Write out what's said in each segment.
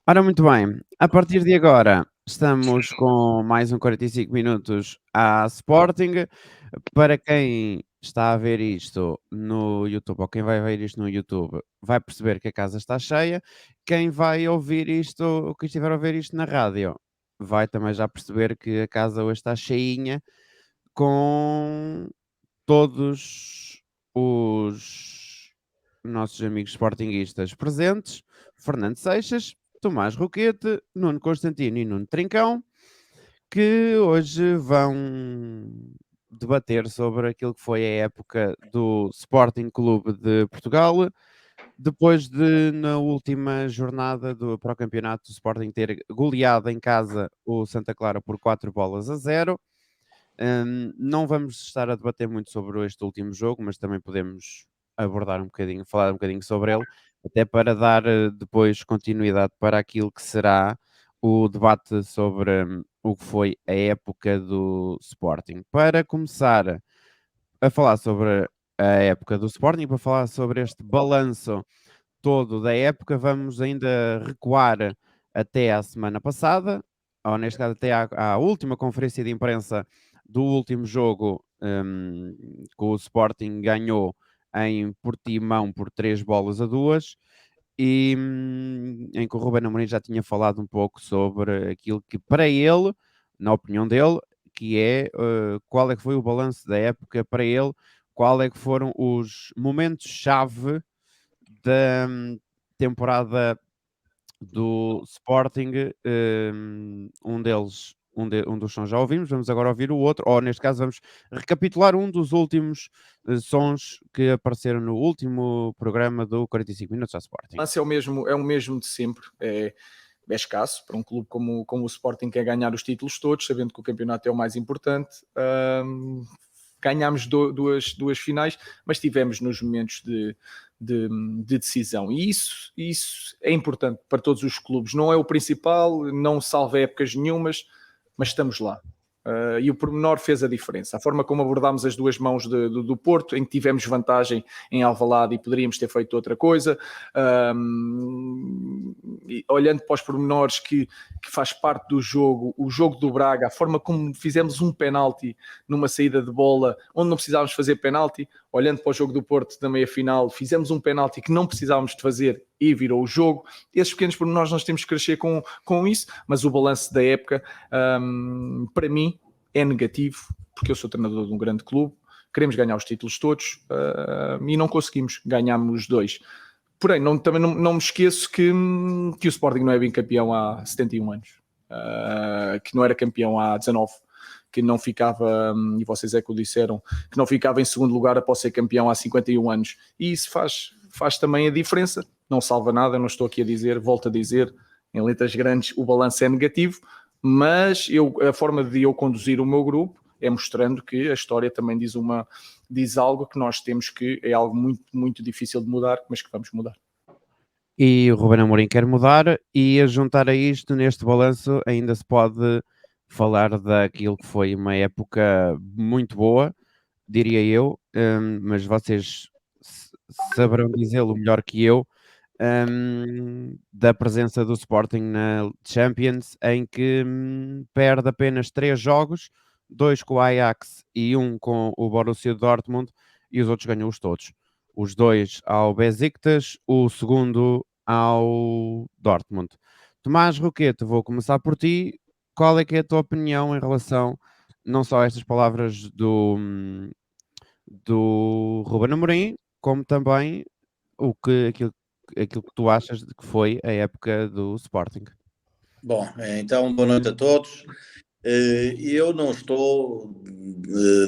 Ora, muito bem, a partir de agora estamos com mais um 45 minutos à Sporting. Para quem está a ver isto no YouTube, ou quem vai ver isto no YouTube, vai perceber que a casa está cheia. Quem vai ouvir isto, ou quem estiver a ouvir isto na rádio, vai também já perceber que a casa hoje está cheinha, com todos os nossos amigos sportinguistas presentes: Fernando Seixas, Tomás Roquete, Nuno Constantino e Nuno Trincão, que hoje vão debater sobre aquilo que foi a época do Sporting Clube de Portugal, depois de, na última jornada para o campeonato, o Sporting ter goleado em casa o Santa Clara por 4-0. Não vamos estar a debater muito sobre este último jogo, mas também podemos abordar um bocadinho, falar um bocadinho sobre ele, até para dar depois continuidade para aquilo que será o debate sobre o que foi a época do Sporting. Para começar a falar sobre a época do Sporting, para falar sobre este balanço todo da época, vamos ainda recuar até à semana passada, ou neste caso até à última conferência de imprensa do último jogo, que o Sporting ganhou em Portimão por 3-2, e em que o Ruben Amorim já tinha falado um pouco sobre aquilo que para ele, na opinião dele, que é qual é que foi o balanço da época para ele, qual é que foram os momentos-chave da temporada do Sporting. Um dos sons já ouvimos, vamos agora ouvir o outro, ou neste caso vamos recapitular um dos últimos sons que apareceram no último programa do 45 Minutos ao Sporting. É o mesmo de sempre. É escasso para um clube como o Sporting, que é ganhar os títulos todos, sabendo que o campeonato é o mais importante. Ganhámos duas finais, mas tivemos nos momentos de decisão. E isso é importante para todos os clubes. Não é o principal, não salva épocas nenhumas, mas estamos lá. E o pormenor fez a diferença. A forma como abordámos as duas mãos do Porto, em que tivemos vantagem em Alvalade e poderíamos ter feito outra coisa, olhando para os pormenores que faz parte do jogo, o jogo do Braga, a forma como fizemos um penalti numa saída de bola, onde não precisávamos fazer penalti, olhando para o jogo do Porto da meia-final, fizemos um penalti que não precisávamos de fazer e virou o jogo. Esses pequenos pormenores nós temos que crescer com isso, mas o balanço da época, para mim, é negativo, porque eu sou treinador de um grande clube, queremos ganhar os títulos todos e não conseguimos, ganhámos 2. Porém, também não me esqueço que o Sporting não é bem campeão há 71 anos, que não era campeão há 19, que não ficava, e vocês é que o disseram, que não ficava em segundo lugar após ser campeão há 51 anos. E isso faz também a diferença, não salva nada, eu não estou aqui a dizer, volto a dizer, em letras grandes o balanço é negativo, mas a forma de eu conduzir o meu grupo é mostrando que a história também diz algo que nós temos, que é algo muito, muito difícil de mudar, mas que vamos mudar. E o Ruben Amorim quer mudar, e a juntar a isto, neste balanço, ainda se pode falar daquilo que foi uma época muito boa, diria eu, mas vocês saberão dizê-lo melhor que eu, da presença do Sporting na Champions, em que perde apenas 3 jogos, 2 com o Ajax e 1 com o Borussia Dortmund, e os outros ganham-os todos. Os 2 ao Besiktas, o segundo ao Dortmund. Tomás Roquete, vou começar por ti. Qual é que é a tua opinião em relação não só a estas palavras do Ruben Amorim, como também aquilo que tu achas de que foi a época do Sporting? Bom, então boa noite a todos. Eu não estou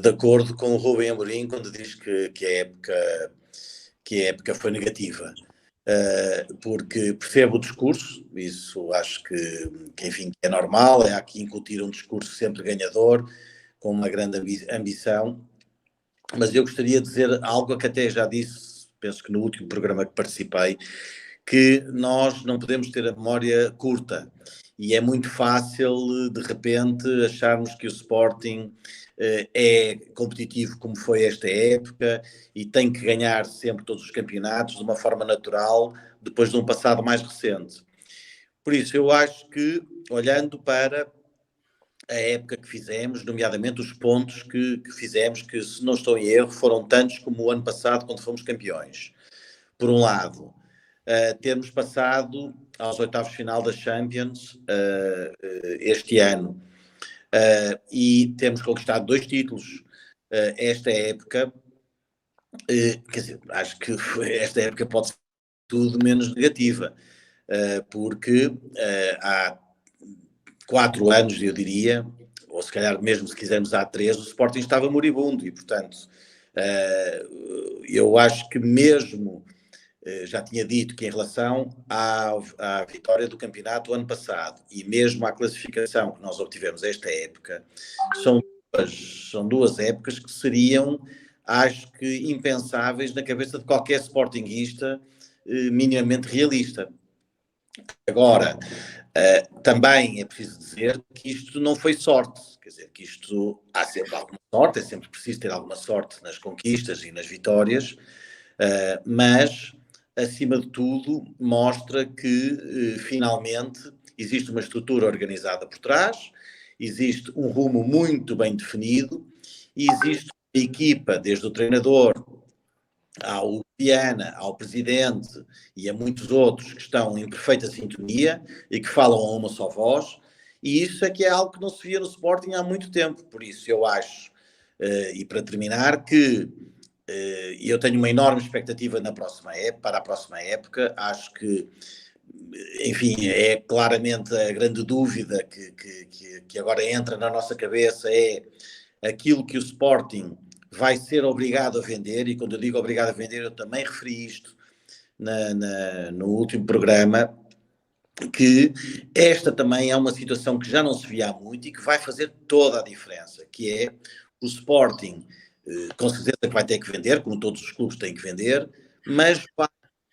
de acordo com o Rubem Amorim quando diz que a época foi negativa, porque percebo o discurso, isso acho que enfim, é normal, é aqui incutir um discurso sempre ganhador, com uma grande ambição, mas eu gostaria de dizer algo que até já disse, penso que no último programa que participei, que nós não podemos ter a memória curta e é muito fácil de repente acharmos que o Sporting é competitivo como foi esta época e tem que ganhar sempre todos os campeonatos de uma forma natural depois de um passado mais recente. Por isso, eu acho que, olhando para a época que fizemos, nomeadamente os pontos que fizemos, que, se não estou em erro, foram tantos como o ano passado, quando fomos campeões. Por um lado, termos passado aos oitavos de final da Champions este ano e temos conquistado 2 títulos esta época, quer dizer, acho que esta época pode ser tudo menos negativa, porque há 4 anos, eu diria, ou se calhar mesmo se quisermos há 3, o Sporting estava moribundo e, portanto, eu acho que mesmo, já tinha dito que em relação à vitória do campeonato ano passado e mesmo à classificação que nós obtivemos esta época, são 2 épocas que seriam, acho que, impensáveis na cabeça de qualquer sportinguista minimamente realista. Agora, também é preciso dizer que isto não foi sorte, quer dizer, que isto há sempre alguma sorte, é sempre preciso ter alguma sorte nas conquistas e nas vitórias, mas, acima de tudo, mostra que finalmente existe uma estrutura organizada por trás, existe um rumo muito bem definido e existe uma equipa, desde o treinador ao Viana, ao presidente e a muitos outros que estão em perfeita sintonia e que falam a uma só voz, e isso é que é algo que não se via no Sporting há muito tempo. Por isso eu acho, e para terminar, que eu tenho uma enorme expectativa para a próxima época. Acho que, enfim, é claramente a grande dúvida que agora entra na nossa cabeça, é aquilo que o Sporting vai ser obrigado a vender, e quando eu digo obrigado a vender, eu também referi isto no último programa, que esta também é uma situação que já não se via há muito e que vai fazer toda a diferença, que é o Sporting, com certeza que vai ter que vender, como todos os clubes têm que vender, mas vai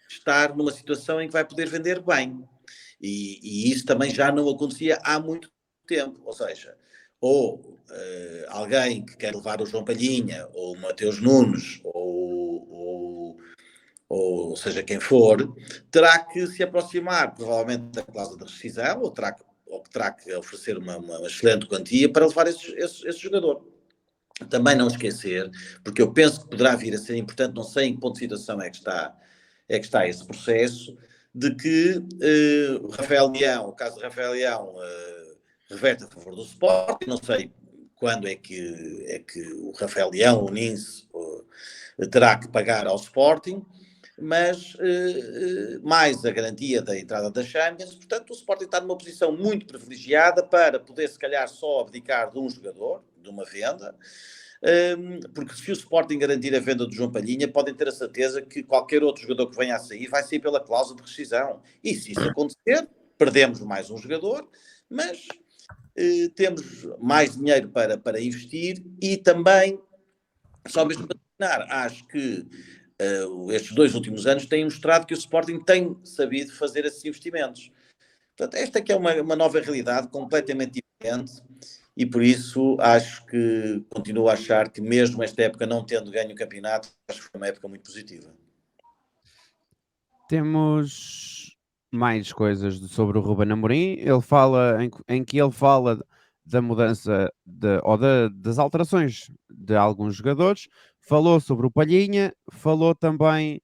estar numa situação em que vai poder vender bem. E isso também já não acontecia há muito tempo, ou seja, ou alguém que quer levar o João Palhinha, ou o Mateus Nunes, ou seja quem for, terá que se aproximar provavelmente da cláusula de rescisão, ou terá que oferecer uma excelente quantia para levar esse jogador. Também não esquecer, porque eu penso que poderá vir a ser importante, não sei em que ponto de situação é que está esse processo, de que o caso de Rafael Leão reverte a favor do Sporting. Não sei quando é que o Rafael Leão, o Nince, terá que pagar ao Sporting, mas mais a garantia da entrada da Champions. Portanto, o Sporting está numa posição muito privilegiada para poder, se calhar, só abdicar de um jogador, de uma venda, porque se o Sporting garantir a venda do João Palhinha, podem ter a certeza que qualquer outro jogador que venha a sair vai sair pela cláusula de rescisão. E se isso acontecer, perdemos mais um jogador, mas temos mais dinheiro para investir. E também, só mesmo para terminar, acho que estes 2 últimos anos têm mostrado que o Sporting tem sabido fazer esses investimentos. Portanto, esta que é uma nova realidade completamente diferente, e por isso acho que continuo a achar que, mesmo esta época não tendo ganho o campeonato, acho que foi uma época muito positiva. Temos mais coisas sobre o Ruben Amorim. Ele fala em que ele fala da mudança das alterações de alguns jogadores. Falou sobre o Palhinha, falou também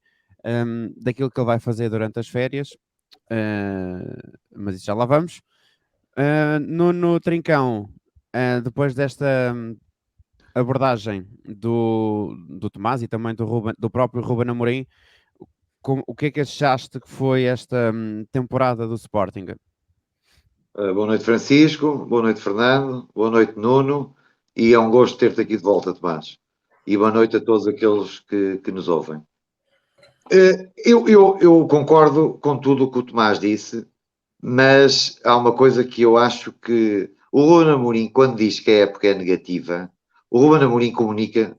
daquilo que ele vai fazer durante as férias, mas isso já lá vamos. No Trincão, depois desta abordagem do Tomás e também do próprio Ruben Amorim, o que é que achaste que foi esta temporada do Sporting? Boa noite, Francisco. Boa noite, Fernando. Boa noite, Nuno. E é um gosto ter-te aqui de volta, Tomás. E boa noite a todos aqueles que nos ouvem. Eu concordo com tudo o que o Tomás disse, mas há uma coisa que eu acho que o Ruben Amorim, quando diz que a época é negativa, o Ruben Amorim comunica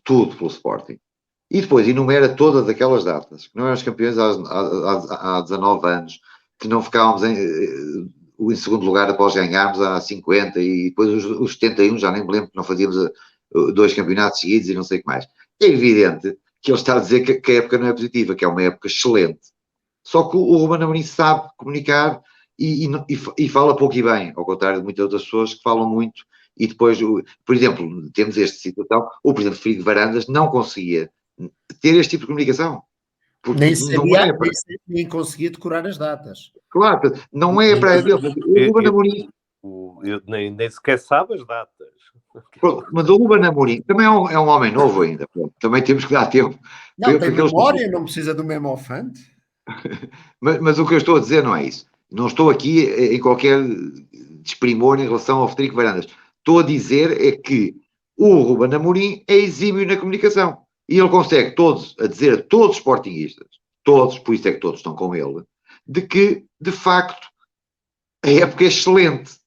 tudo pelo Sporting. E depois enumera todas aquelas datas, que não éramos campeões há 19 anos, que não ficávamos em segundo lugar após ganharmos há 50, e depois os 71, já nem me lembro, que não fazíamos 2 campeonatos seguidos e não sei o que mais. É evidente que ele está a dizer que a época não é positiva, que é uma época excelente. Só que o Ruben Amorim sabe comunicar e fala pouco e bem, ao contrário de muitas outras pessoas que falam muito. E depois, por exemplo, temos esta situação, o presidente Frigo Varandas não conseguia ter este tipo de comunicação. Porque Nem não sabia, é para, nem conseguia decorar as datas. claro, não é para dele. O Ruben Amorim, Eu nem sequer sabe as datas. mas o Ruben Amorim também é um homem novo ainda. Pronto, também temos que dar tempo. Não, tem Porque eles- memória, não precisa do memofante. Mas o que eu estou a dizer não é isso. Não estou aqui em qualquer desprimor em relação ao Frederico Varandas. Estou a dizer é que o Ruben Amorim é exímio na comunicação. E ele consegue a dizer a todos os sportinguistas, todos, por isso é que todos estão com ele, de que, de facto, a época é excelente.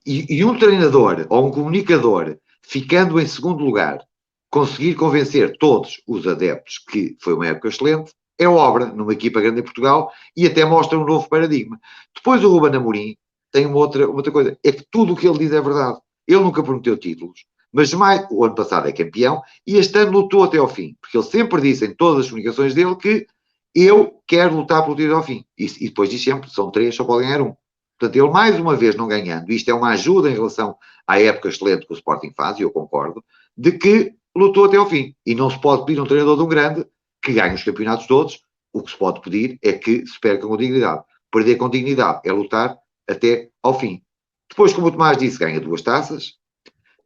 E um treinador ou um comunicador, ficando em segundo lugar, conseguir convencer todos os adeptos que foi uma época excelente, é obra numa equipa grande em Portugal e até mostra um novo paradigma. Depois o Ruben Amorim tem uma outra coisa, é que tudo o que ele diz é verdade. Ele nunca prometeu títulos, mas o ano passado é campeão e este ano lutou até ao fim, porque ele sempre disse em todas as comunicações dele que eu quero lutar pelo título ao fim. E depois diz sempre, são 3, só pode ganhar um. Portanto, ele mais uma vez não ganhando, isto é uma ajuda em relação à época excelente que o Sporting faz, e eu concordo, de que lutou até ao fim. E não se pode pedir um treinador de um grande que ganhe os campeonatos todos. O que se pode pedir é que se perca com dignidade. Perder com dignidade é lutar até ao fim. Depois, como o Tomás disse, ganha 2 taças,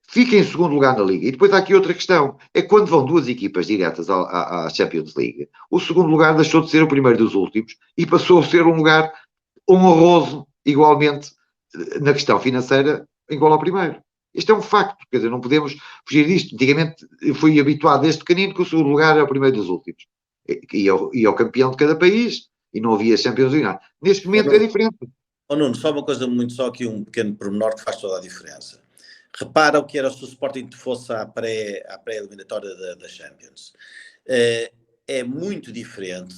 fica em segundo lugar na Liga. E depois há aqui outra questão, é que quando vão 2 equipas diretas à Champions League, o segundo lugar deixou de ser o primeiro dos últimos e passou a ser um lugar honroso, igualmente, na questão financeira, igual ao primeiro. Isto é um facto, quer dizer, não podemos fugir disto. Antigamente eu fui habituado desde pequenino que o segundo lugar é o primeiro dos últimos. E é o campeão de cada país, e não havia Champions League. Neste momento é diferente. Nuno, só uma coisa muito, aqui um pequeno pormenor que faz toda a diferença. Repara o que era se o Sporting fosse à pré-eliminatória da Champions. É muito diferente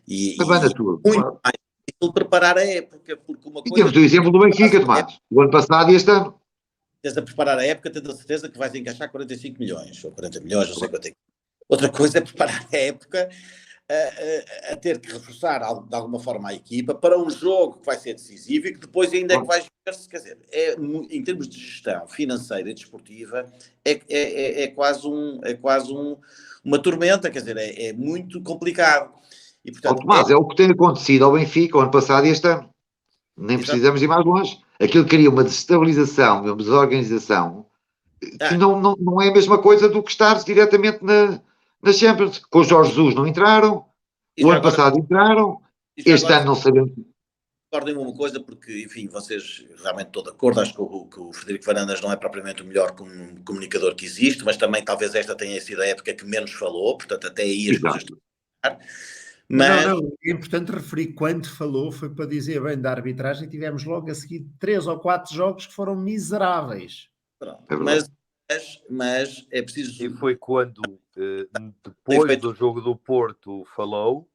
e tudo, muito claro. mais difícil preparar a época, porque uma E coisa... temos o exemplo do Benfica, Tomás. O ano passado e este ano. Tens a preparar a época, tens a certeza que vais encaixar 45 milhões, ou 40 milhões, não sei quanto é. Outra coisa é preparar a época a ter que reforçar de alguma forma a equipa para um jogo que vai ser decisivo e que depois ainda é que vais ver-se, quer dizer, em termos de gestão financeira e desportiva, é quase uma tormenta, quer dizer, é muito complicado. E, portanto, Tomás, é o que tem acontecido ao Benfica o ano passado e este ano. Nem precisamos ir mais longe. Aquilo cria uma desestabilização, uma desorganização, que não é a mesma coisa do que estar diretamente na Champions. Com o Jorge Jesus não entraram, o ano passado entraram, este ano não sabemos. Recordem-me uma coisa, porque, enfim, vocês realmente estão de acordo, acho que o Frederico Varandas não é propriamente o melhor comunicador que existe, mas também talvez esta tenha sido a época que menos falou, portanto até aí as coisas estão a ficar. Mas... Não, é importante referir, quando falou foi para dizer bem da arbitragem, tivemos logo a seguir 3 ou 4 jogos que foram miseráveis. Pronto, mas é preciso... E foi quando, depois do jogo do Porto, falou,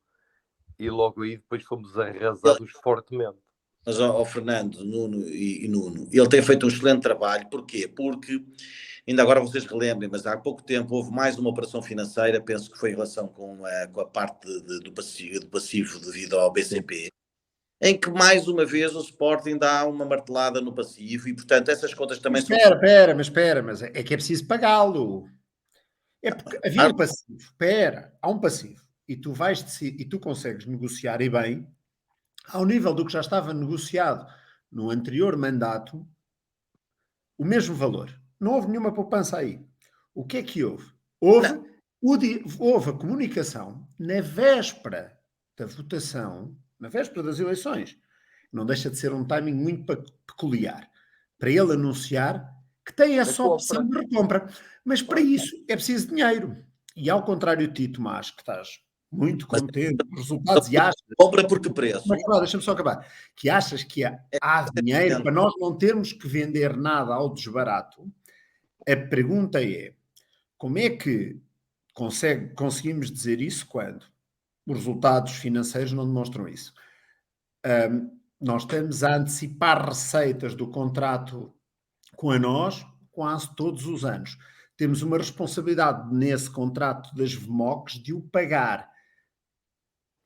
e logo aí depois fomos arrasados fortemente. Mas ao Fernando, Nuno e Nuno, ele tem feito um excelente trabalho. Porquê? Porque, ainda agora vocês relembrem, mas há pouco tempo houve mais uma operação financeira, penso que foi em relação com a parte do passivo devido ao BCP, em que mais uma vez o Sporting dá uma martelada no passivo e, portanto, essas contas também são... Espera, mas é que é preciso pagá-lo. É porque havia um passivo. Há um passivo. E tu consegues negociar, e bem, ao nível do que já estava negociado no anterior mandato, o mesmo valor. Não houve nenhuma poupança aí. O que é que houve? Houve a comunicação na véspera da votação, na véspera das eleições. Não deixa de ser um timing muito peculiar para ele anunciar que tem essa opção de recompra. Mas para isso é preciso dinheiro. E ao contrário de ti, Tomás, que estás muito contente com os resultados e achas... Compra por que preço? Mas deixa-me só acabar. Que achas que há dinheiro para nós não termos que vender nada ao desbarato. A pergunta é, como é que conseguimos dizer isso quando os resultados financeiros não demonstram isso? Nós estamos a antecipar receitas do contrato com a nós quase todos os anos. Temos uma responsabilidade nesse contrato das VMOCs de o pagar.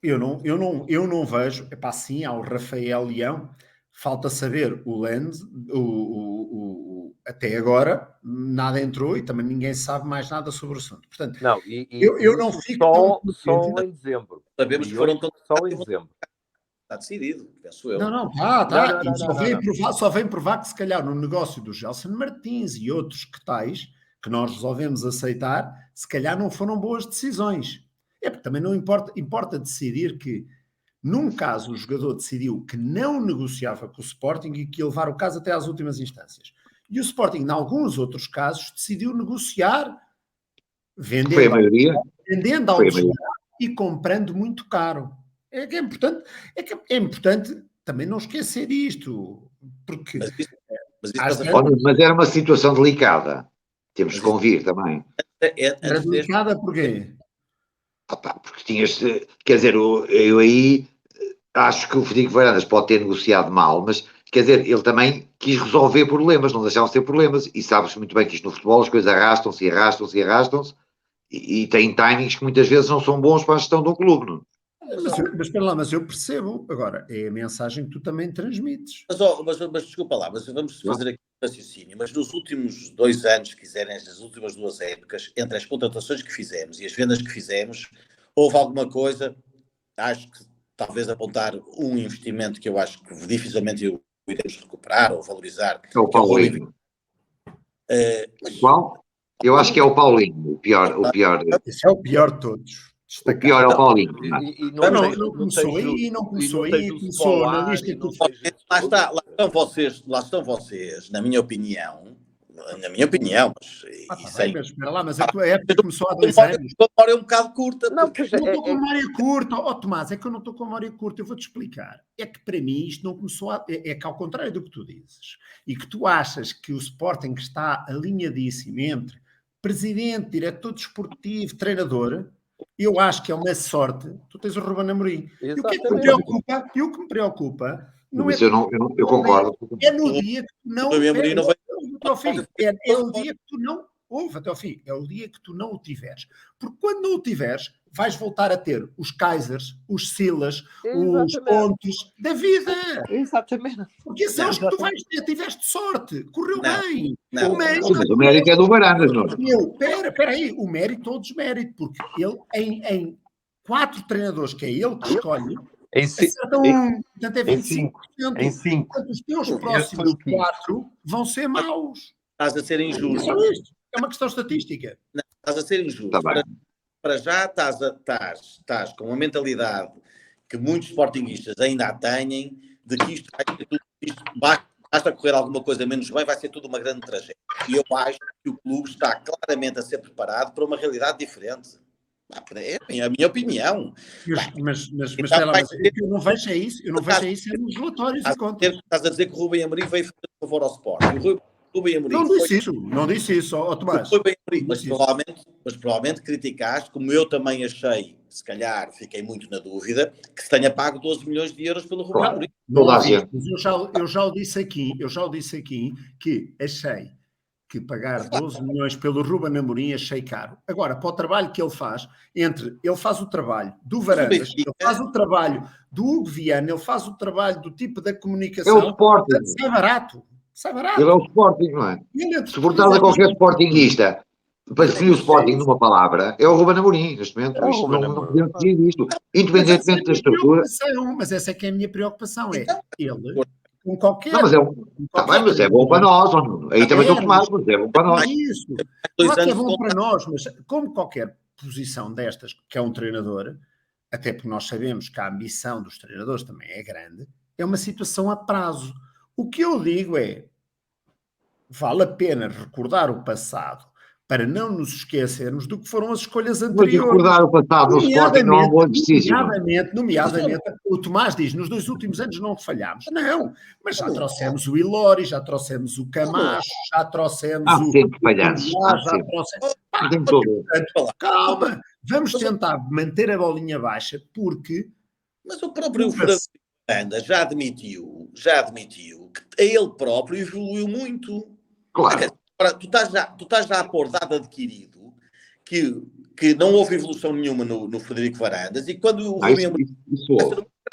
Eu não vejo, sim, há o Rafael Leão, Falta saber o Lens, até agora nada entrou e também ninguém sabe mais nada sobre o assunto. Portanto, Não, eu não fico tão só contente. em dezembro. Sabemos que foram só em dezembro. Está decidido, penso eu. Não, tá. Não, E só vem provar que se calhar no negócio do Gelson Martins e outros que tais, que nós resolvemos aceitar, se calhar não foram boas decisões. Porque também não importa decidir que, num caso, o jogador decidiu que não negociava com o Sporting e que ia levar o caso até às últimas instâncias. E o Sporting, em alguns outros casos, decidiu negociar, Foi a maioria. vendendo ao descaro e comprando muito caro. É importante também não esquecer isto, porque... Mas era uma situação delicada. Temos que convir também. Era delicada porquê? Porque tinhas... Quer dizer, eu aí acho que o Frederico Varandas pode ter negociado mal, mas, quer dizer, ele também quis resolver problemas, não deixavam de ter problemas, e sabes muito bem que isto no futebol as coisas arrastam-se, e tem timings que muitas vezes não são bons para a gestão de um clube, não? Mas espera lá, mas eu percebo. Agora, é a mensagem que tu também transmites. Mas desculpa lá, mas vamos fazer aqui um raciocínio. Mas nos últimos 2 anos, se quiserem, nas últimas 2 épocas, entre as contratações que fizemos e as vendas que fizemos, houve alguma coisa, acho que talvez apontar um investimento que eu acho que dificilmente iremos recuperar ou valorizar. É o Paulinho. Qual? Eu acho que é o Paulinho, o pior. Esse é o pior de todos. O pior é o Paulinho. Não começou aí, começou na lista que tu fez. Lá estão vocês, na minha opinião, mas espera lá, mas a tua época começou há 2 anos. A memória é um bocado curta. Não estou com a memória curta. Tomás, é que eu não estou com a memória curta, eu vou-te explicar. É que para mim isto não começou é que ao contrário do que tu dizes, e que tu achas que o Sporting está alinhadíssimo entre presidente, diretor desportivo, treinador, eu acho que é uma sorte. Tu tens o Ruben Amorim. E o que é que me preocupa não mas eu concordo. É no dia que tu não... É o dia que tu não... Ouve até ao fim. É o dia que tu não o tiveres. Porque quando não o tiveres, vais voltar a ter os Kaisers, os Silas, os Pontes da vida. Exatamente. Porque são os que tu vais ter. Tiveste sorte. Correu bem. Mas o mérito é do Varandas, não? Espera aí. O mérito é o desmérito. Porque ele, em 4 treinadores, que é ele que escolhe, portanto é 25%. Em 5. Portanto, os teus próximos 4 vão ser maus. Estás a ser injusto. É uma questão estatística. Não, estás a ser injusto. Para já estás com uma mentalidade que muitos sportinguistas ainda têm, de que isto basta correr alguma coisa menos bem, vai ser tudo uma grande tragédia. E eu acho que o clube está claramente a ser preparado para uma realidade diferente. É a minha opinião. Mas eu não vejo isso. Eu não vejo isso nos relatórios e contas. Estás a dizer que o Rubem Amorim veio fazer favor ao Sporting. Não disse isso, Tomás. Mas provavelmente criticaste, como eu também achei, se calhar fiquei muito na dúvida, que se tenha pago 12 milhões de euros pelo Rubem Amorim. Eu já o disse aqui que achei que pagar 12 milhões pelo Ruben Amorim achei caro. Agora, para o trabalho que ele faz, ele faz o trabalho do Varandas, ele faz o trabalho do Hugo Viana, ele faz o trabalho do tipo da comunicação. É o Sporting. Sai barato. Ele é o Sporting, não é? Se portar a qualquer Sportingista para definir o Sporting numa palavra, é o Ruben Amorim, neste momento. Não podemos dizer isto. Independentemente da estrutura. Mas essa é que é a minha preocupação. É ele, com qualquer... Não, mas é bom para nós. Aí também estou tomado, mas é bom para nós. Isso. Claro que é bom para nós, mas como qualquer posição destas, que é um treinador, até porque nós sabemos que a ambição dos treinadores também é grande, é uma situação a prazo. O que eu digo é, vale a pena recordar o passado para não nos esquecermos do que foram as escolhas anteriores. Mas recordar o passado no Sporting não é um bom exercício. Nomeadamente, o Tomás diz, nos 2 últimos anos não falhámos. Não, mas já trouxemos o Ilori, já trouxemos o Camacho, já trouxemos o... sempre falhanços. Calma, vamos tentar manter a bolinha baixa, porque... Mas o próprio Fernando já admitiu que ele próprio evoluiu muito. Claro. Tu estás já a pôr dado adquirido que não houve evolução nenhuma no Frederico Varandas, e quando o Rubem Amorim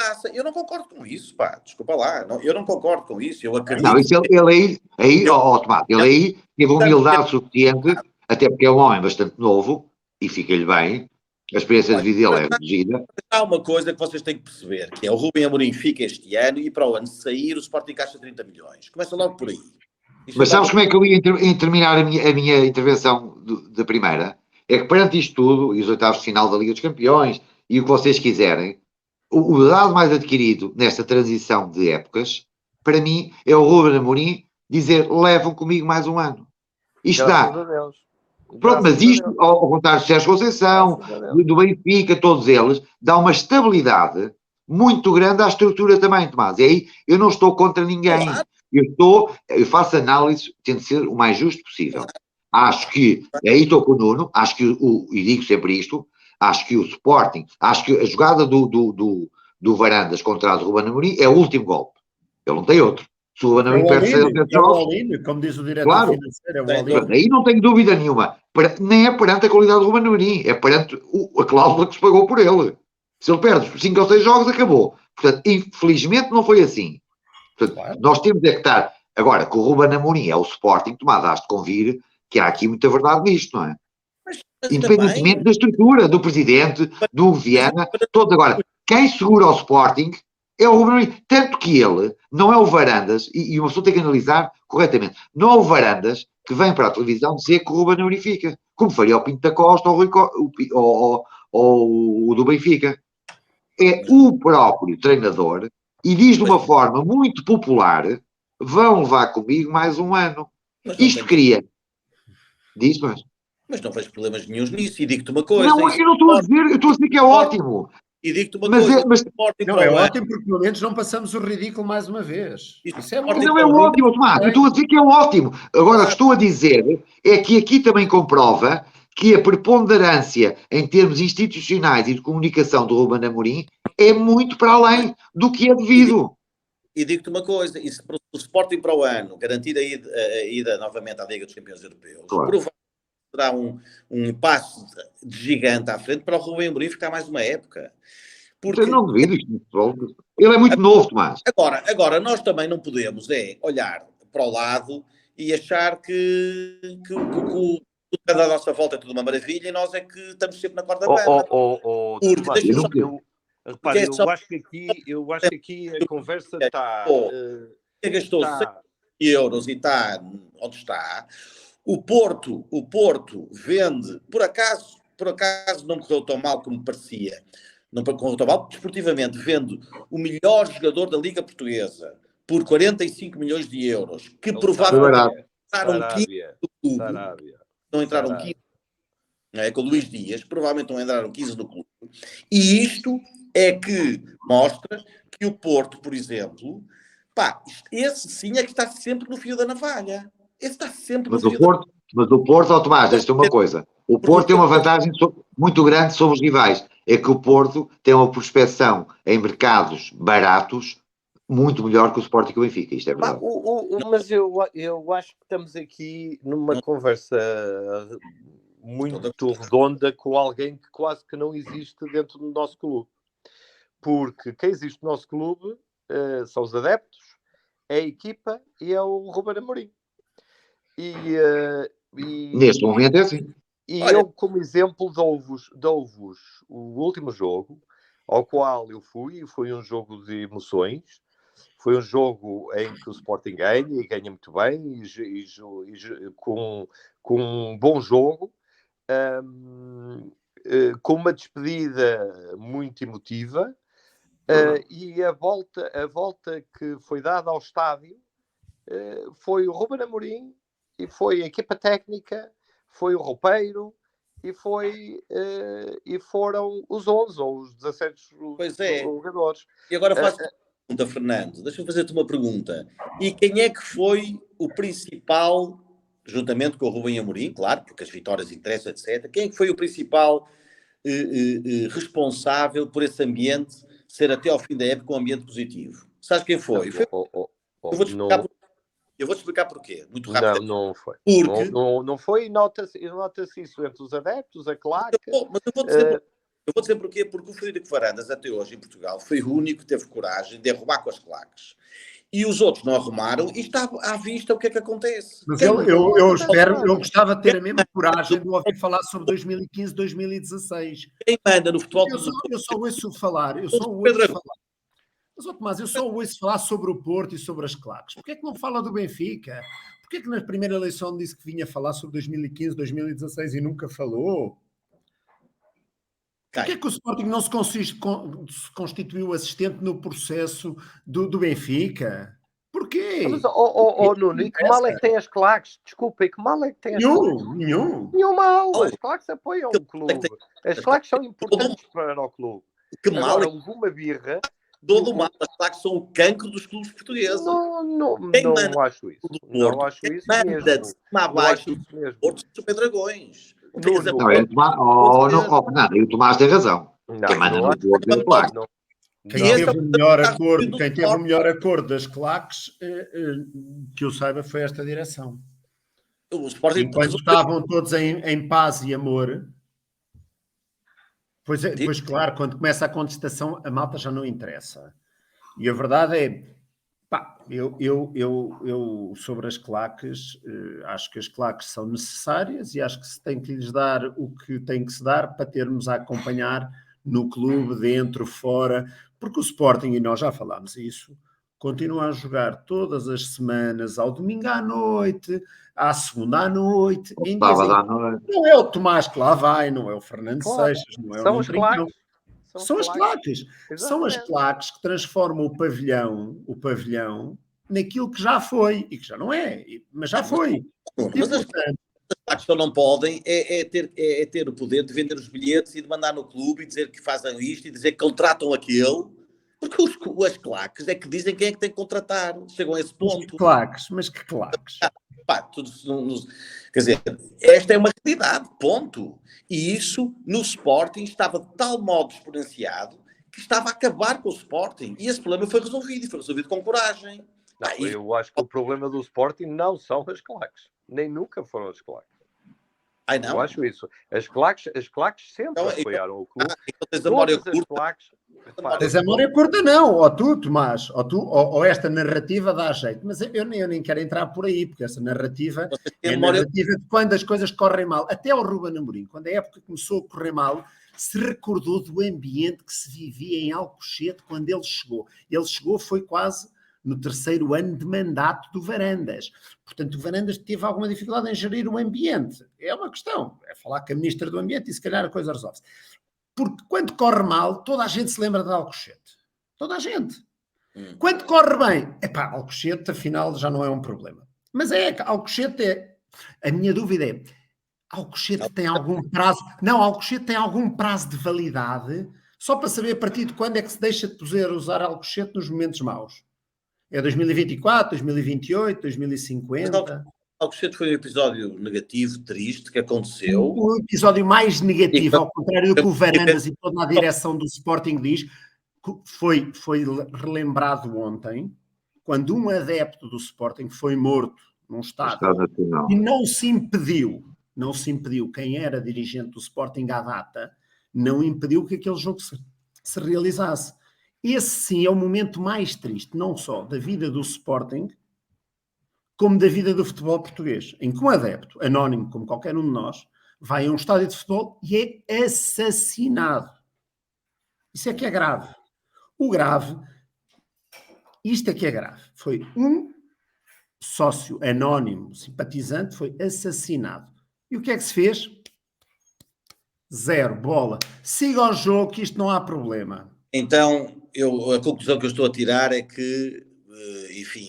taça. Eu não concordo com isso, pá. Desculpa lá. Eu não concordo com isso. Eu acredito. Não, isso ele aí, Tomás, ele aí teve humildade suficiente, até porque é um homem bastante novo e fica-lhe bem. A experiência de vida dele é reduzida. Há uma coisa que vocês têm que perceber, que é o Rubem Amorim fica este ano e para o ano sair o Sporting gasta 30 milhões. Começa logo por aí. Mas sabes como é que eu ia terminar a minha intervenção da primeira? É que perante isto tudo, e os oitavos de final da Liga dos Campeões, e o que vocês quiserem, o dado mais adquirido nesta transição de épocas, para mim, é o Ruben Amorim dizer, levam comigo mais um ano. Isto Graças dá. a Deus. Pronto, mas isto, ao contar de Sérgio Conceição, do Benfica, todos eles, dá uma estabilidade muito grande à estrutura também, Tomás. E aí eu não estou contra ninguém. Eu faço análise, tento ser o mais justo possível. Acho que, aí estou com o Nuno, acho que, e digo sempre isto, acho que o Sporting, acho que a jogada do Varandas contra o Ruben Amorim é o último golpe. Ele não tem outro. Se o Ruben Amorim perde 6 jogos, como diz o diretor claro, financeiro, é o all-in. aí não tenho dúvida nenhuma. Nem é perante a qualidade do Ruben Amorim, é perante a cláusula que se pagou por ele. Se ele perde 5 ou 6 jogos, acabou. Portanto, infelizmente não foi assim. Portanto, Claro. nós temos é que estar... Agora, que o Ruben Amorim é o Sporting, Tomás, has de convir que há aqui muita verdade nisto, não é? Mas Independentemente também, da estrutura, do presidente, do Viana, todos. Agora, quem segura o Sporting é o Ruben Amorim. Tanto que ele não é o Varandas, e uma pessoa tem que analisar corretamente, não é o Varandas que vem para a televisão dizer que o Ruben Amorim fica, como faria o Pinto da Costa ou o do Benfica. É o próprio treinador e diz de uma forma muito popular: vão levar comigo mais um ano. Isto cria. Diz, mas não vejo problemas nenhums nisso. E digo-te uma coisa. Não, eu não estou a dizer, eu estou a dizer que é ótimo. E digo-te uma Mas coisa. Não, é ótimo porque pelo menos não passamos o ridículo mais uma vez. Isso é bom. Não é ótimo, Tomás. Eu estou a dizer que é ótimo. Agora, o que estou a dizer é que aqui também comprova que a preponderância em termos institucionais e de comunicação do Ruben Amorim é muito para além do que é devido. E digo-te uma coisa, e se o Sporting para o ano garantir a ida novamente à Liga dos Campeões Europeus, Claro. provavelmente será um passo de gigante à frente para o Rubem Amorim ficar mais uma época. Porque... Eu não duvido isto. Ele é muito novo, Tomás. Agora, nós também não podemos olhar para o lado e achar que tudo da nossa volta é tudo uma maravilha e nós é que estamos sempre na corda bamba. Repare, eu acho que aqui a conversa está... gastou 100 euros e está onde está. O Porto vende, por acaso não correu tão mal como parecia. Não correu tão mal, desportivamente, vende o melhor jogador da Liga Portuguesa por 45 milhões de euros, que provavelmente entraram 15 do clube. Não entraram 15. Com o Luís Dias, provavelmente não entraram 15 do clube. E isto é que mostra que o Porto, por exemplo, esse sim é que está sempre no fio da navalha. Esse está sempre no fio da navalha. Mas o Porto, Tomás, deixa-te uma coisa. O Porto tem uma vantagem muito grande sobre os rivais. É que o Porto tem uma prospecção em mercados baratos muito melhor que o Sporting e o Benfica. Isto é verdade. Mas eu acho que estamos aqui numa conversa muito redonda com alguém que quase que não existe dentro do nosso clube. Porque quem existe no nosso clube são os adeptos, é a equipa e é o Ruben Amorim. Neste momento é assim. E eu, como exemplo, dou-vos o último jogo ao qual eu fui, e foi um jogo de emoções. Foi um jogo em que o Sporting ganha, e ganha muito bem, com um bom jogo, com uma despedida muito emotiva, e a volta que foi dada ao estádio foi o Ruben Amorim, e foi a equipa técnica, foi o roupeiro, e foram os 11 ou os 17 jogadores. E agora faço uma pergunta, Fernando. Deixa-me fazer-te uma pergunta. E quem é que foi o principal, juntamente com o Rubem Amorim, claro, porque as vitórias interessam, etc. Quem é que foi o principal responsável por esse ambiente ser até ao fim da época um ambiente positivo? Sabes quem foi? Eu vou-te explicar porquê, muito rápido. Não foi. Porque... Não foi, e nota-se isso entre os adeptos, a claque. Mas eu vou dizer Eu vou dizer porquê, porque o Frederico Varandas, até hoje em Portugal, foi o único que teve coragem de arrumar com as claques. E os outros não arrumaram e está à vista o que é que acontece. Mas Quem eu espero, eu gostava de ter a mesma coragem de ouvir falar sobre 2015, 2016. quem manda no futebol Eu só ouço falar, Mas, ó, Tomás, eu só ouço falar sobre o Porto e sobre as claques. Porquê é que não fala do Benfica? Porquê é que na primeira eleição disse que vinha falar sobre 2015, 2016 e nunca falou? Porquê é que o Sporting não se constituiu assistente no processo do Benfica? Porquê? Mas, Nuno, e que mal é que tem as claques? Desculpa, e que mal é que tem as claques? Nenhum mal. As claques apoiam o clube. As claques são importantes para o clube. Que mal Agora, uma birra... Todo o mal, as claques são o cancro dos clubes portugueses. Não acho isso. Não acho isso mesmo. Não acho isso mesmo. Porto Super Dragões. O Tomás tem razão. Quem manda no Porto é o Claque. Quem teve o melhor acordo das claques, que eu saiba, foi esta direção. Enquanto estavam todos em paz e amor, pois claro, quando começa a contestação, a malta já não interessa. E a verdade é, eu sobre as claques, acho que as claques são necessárias e acho que se tem que lhes dar o que tem que se dar para termos a acompanhar no clube, dentro, fora, porque o Sporting, e nós já falámos isso, continua a jogar todas as semanas, ao domingo à noite, à segunda à noite, não é o Tomás que lá vai, não é o Fernando Seixas, não é o Montrincão. São as claques. São as claques que transformam o pavilhão naquilo que já foi, e que já não é, mas já foi. Mas as claques só não podem é ter o poder de vender os bilhetes e de mandar no clube e dizer que fazem isto e dizer que contratam aquele, porque as claques é que dizem quem é que tem que contratar. Chegam a esse ponto. Mas que claques? Quer dizer, esta é uma realidade, ponto. E isso, no Sporting, estava de tal modo exponenciado que estava a acabar com o Sporting. E esse problema foi resolvido com coragem. Eu acho que o problema do Sporting não são as claques. Nem nunca foram as claques. Não? Eu acho isso. As claques sempre apoiaram o clube. Tens a memória curta. Tens a memória curta, não. Ou tu, Tomás, ou esta narrativa dá jeito. Mas eu nem quero entrar por aí, porque essa narrativa é a narrativa de quando as coisas correm mal. Até o Ruben Amorim, quando a época começou a correr mal, se recordou do ambiente que se vivia em Alcochete quando ele chegou. Ele chegou, foi quase no 3º ano de mandato do Varandas. Portanto, o Varandas teve alguma dificuldade em gerir o ambiente. É uma questão. É falar com a Ministra do Ambiente e se calhar a coisa resolve-se. Porque quando corre mal, toda a gente se lembra de Alcochete. Toda a gente. Quando corre bem, Alcochete, afinal, já não é um problema. Mas Alcochete a minha dúvida é, Alcochete tem algum prazo? Não, Alcochete tem algum prazo de validade, só para saber a partir de quando é que se deixa de poder usar Alcochete nos momentos maus. É 2024, 2028, 2050? Alcochete foi um episódio negativo, triste, que aconteceu. O episódio mais negativo, ao contrário do que o Varandas e toda a direção do Sporting diz, foi relembrado ontem, quando um adepto do Sporting foi morto num estádio e não se impediu, quem era dirigente do Sporting à data, não impediu que aquele jogo se realizasse. Esse sim é o momento mais triste, não só da vida do Sporting, como da vida do futebol português, em que um adepto, anónimo como qualquer um de nós, vai a um estádio de futebol e é assassinado. Isso é que é grave. Isto é que é grave. Foi um sócio anónimo, simpatizante, foi assassinado. E o que é que se fez? Zero, bola. Siga o jogo que isto não há problema. Então, a conclusão que eu estou a tirar é que, enfim,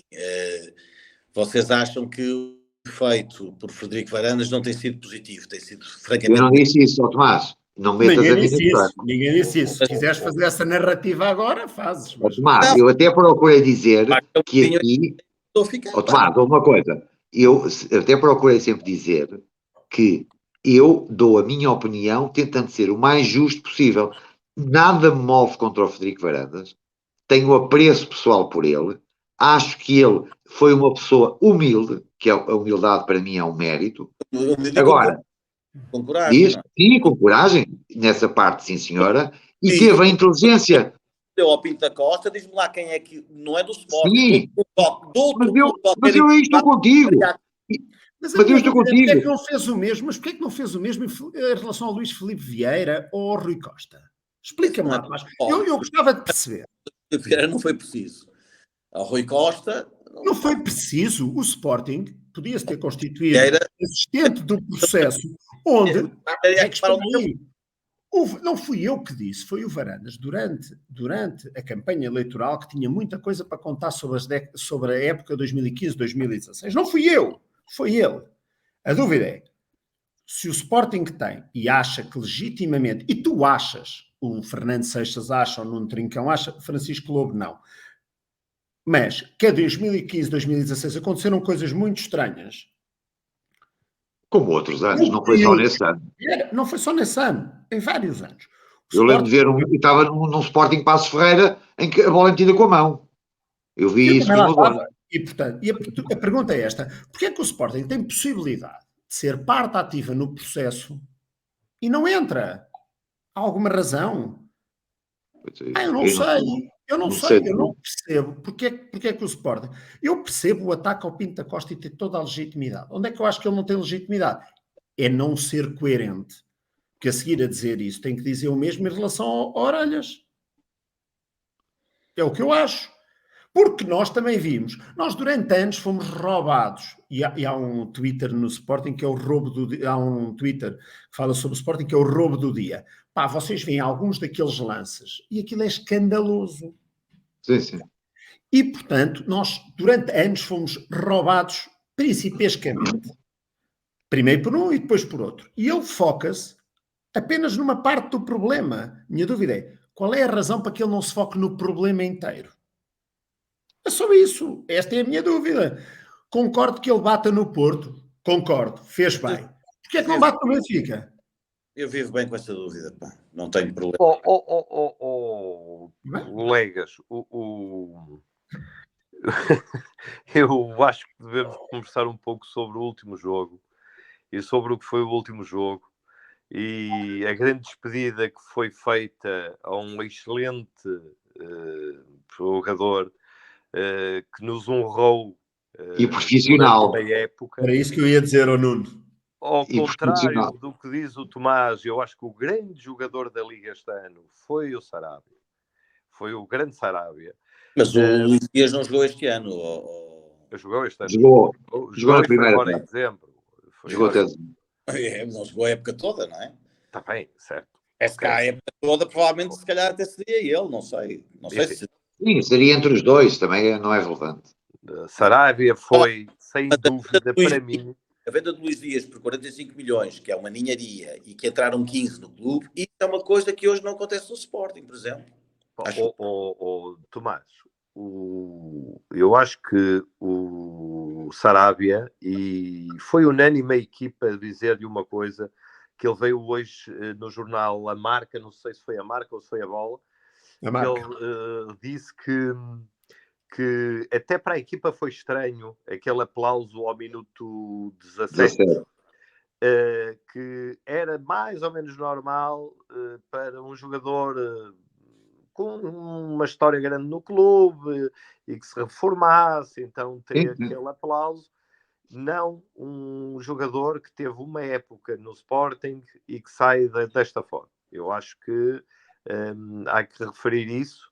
vocês acham que o feito por Frederico Varandas não tem sido positivo, tem sido francamente... Eu não disse isso, Tomás. Não metas Ninguém disse isso. Se quiseres fazer essa narrativa agora, fazes. Mas... Tomás, eu até procurei dizer que aqui... Tomás, uma coisa. Eu até procurei sempre dizer que eu dou a minha opinião tentando ser o mais justo possível. Nada me move contra o Frederico Varandas. Tenho apreço pessoal por ele. Acho que ele foi uma pessoa humilde, que a humildade para mim é um mérito. Agora, Com coragem. Diz, sim, com coragem, nessa parte, sim, senhora, e Sim. teve a inteligência. Deu ao Pinto da Costa, diz-me lá quem é que não é do Sporting, Sim, de outro mas clube qualquer eu aí estou contigo. Mas a Mas eu minha estou dúvida é porque é que contigo. não fez o mesmo, mas porque é que não fez o mesmo em relação ao Luís Filipe Vieira ou ao Rui Costa? Explica-me lá, mas eu gostava de perceber. O Vieira não foi preciso. Ao Rui Costa, Não foi preciso. O Sporting podia-se ter constituído Vieira, assistente do processo onde... É que espera aí. Não fui eu que disse, foi o Varandas, durante a campanha eleitoral, que tinha muita coisa para contar sobre a época 2015-2016. Não fui eu, foi ele. A dúvida é, se o Sporting tem e acha que legitimamente, e tu achas, o Fernando Seixas acha, o Nuno Trincão acha, Francisco Lobo não, mas que em 2015-2016 aconteceram coisas muito estranhas. Como outros anos, não foi só nesse ano. Não foi só nesse ano, em vários anos. Eu lembro de ver estava num Sporting Passos Ferreira em que a bola é metida com a mão. Eu vi isso no dono. E, portanto, a pergunta é esta: porquê é que o Sporting tem possibilidade de ser parte ativa no processo e não entra? Há alguma razão? Eu não sei. Eu não percebo porque é que o Sporting... Eu percebo o ataque ao Pinto da Costa e ter toda a legitimidade. Onde é que eu acho que ele não tem legitimidade? É não ser coerente. Porque a seguir a dizer isso tem que dizer o mesmo em relação a Orelhas. É o que eu acho. Porque nós também vimos, nós durante anos fomos roubados, e há um Twitter no Sporting que é o roubo do dia, há um Twitter que fala sobre o Sporting que é o roubo do dia. Pá, vocês veem alguns daqueles lances, e aquilo é escandaloso. Sim, sim. E, portanto, nós durante anos fomos roubados principescamente. Primeiro por um e depois por outro. E ele foca-se apenas numa parte do problema. Minha dúvida é, qual é a razão para que ele não se foque no problema inteiro? É só isso. Esta é a minha dúvida. Concordo que ele bata no Porto. Concordo. Fez bem. Porquê é que não bate no Benfica? Eu vivo bem com essa dúvida, pá. Não tenho problema. Colegas, eu acho que devemos conversar um pouco sobre o último jogo e sobre o que foi o último jogo e a grande despedida que foi feita a um excelente jogador que nos honrou e profissional. durante a época. Era isso que eu ia dizer ao Nuno. Ao contrário do que diz o Tomás, eu acho que o grande jogador da Liga este ano foi o Sarabia. Foi o grande Sarabia. Mas o Luís Dias não jogou este ano. Jogou este ano. Jogou na primeira agora em dezembro. Jogou até... Não jogou a época toda, não é? Está bem, certo. Se calhar a época toda, provavelmente, se calhar até seria ele, não sei. Não sei se... Sim, seria entre os dois, também não é relevante. Sarabia foi, sem dúvida, para mim... A venda de Luís Dias por 45 milhões, que é uma ninharia, e que entraram 15 no clube, isso é uma coisa que hoje não acontece no Sporting, por exemplo. Tomás, eu acho que o Sarabia, e foi unânime a equipa a dizer-lhe uma coisa, que ele veio hoje no jornal A Marca, não sei se foi a Marca ou se foi a Bola, que ele disse que até para a equipa foi estranho aquele aplauso ao minuto 17, que era mais ou menos normal para um jogador com uma história grande no clube e que se reformasse, então ter aquele aplauso. Não um jogador que teve uma época no Sporting e que sai desta forma. Eu acho que há que referir isso.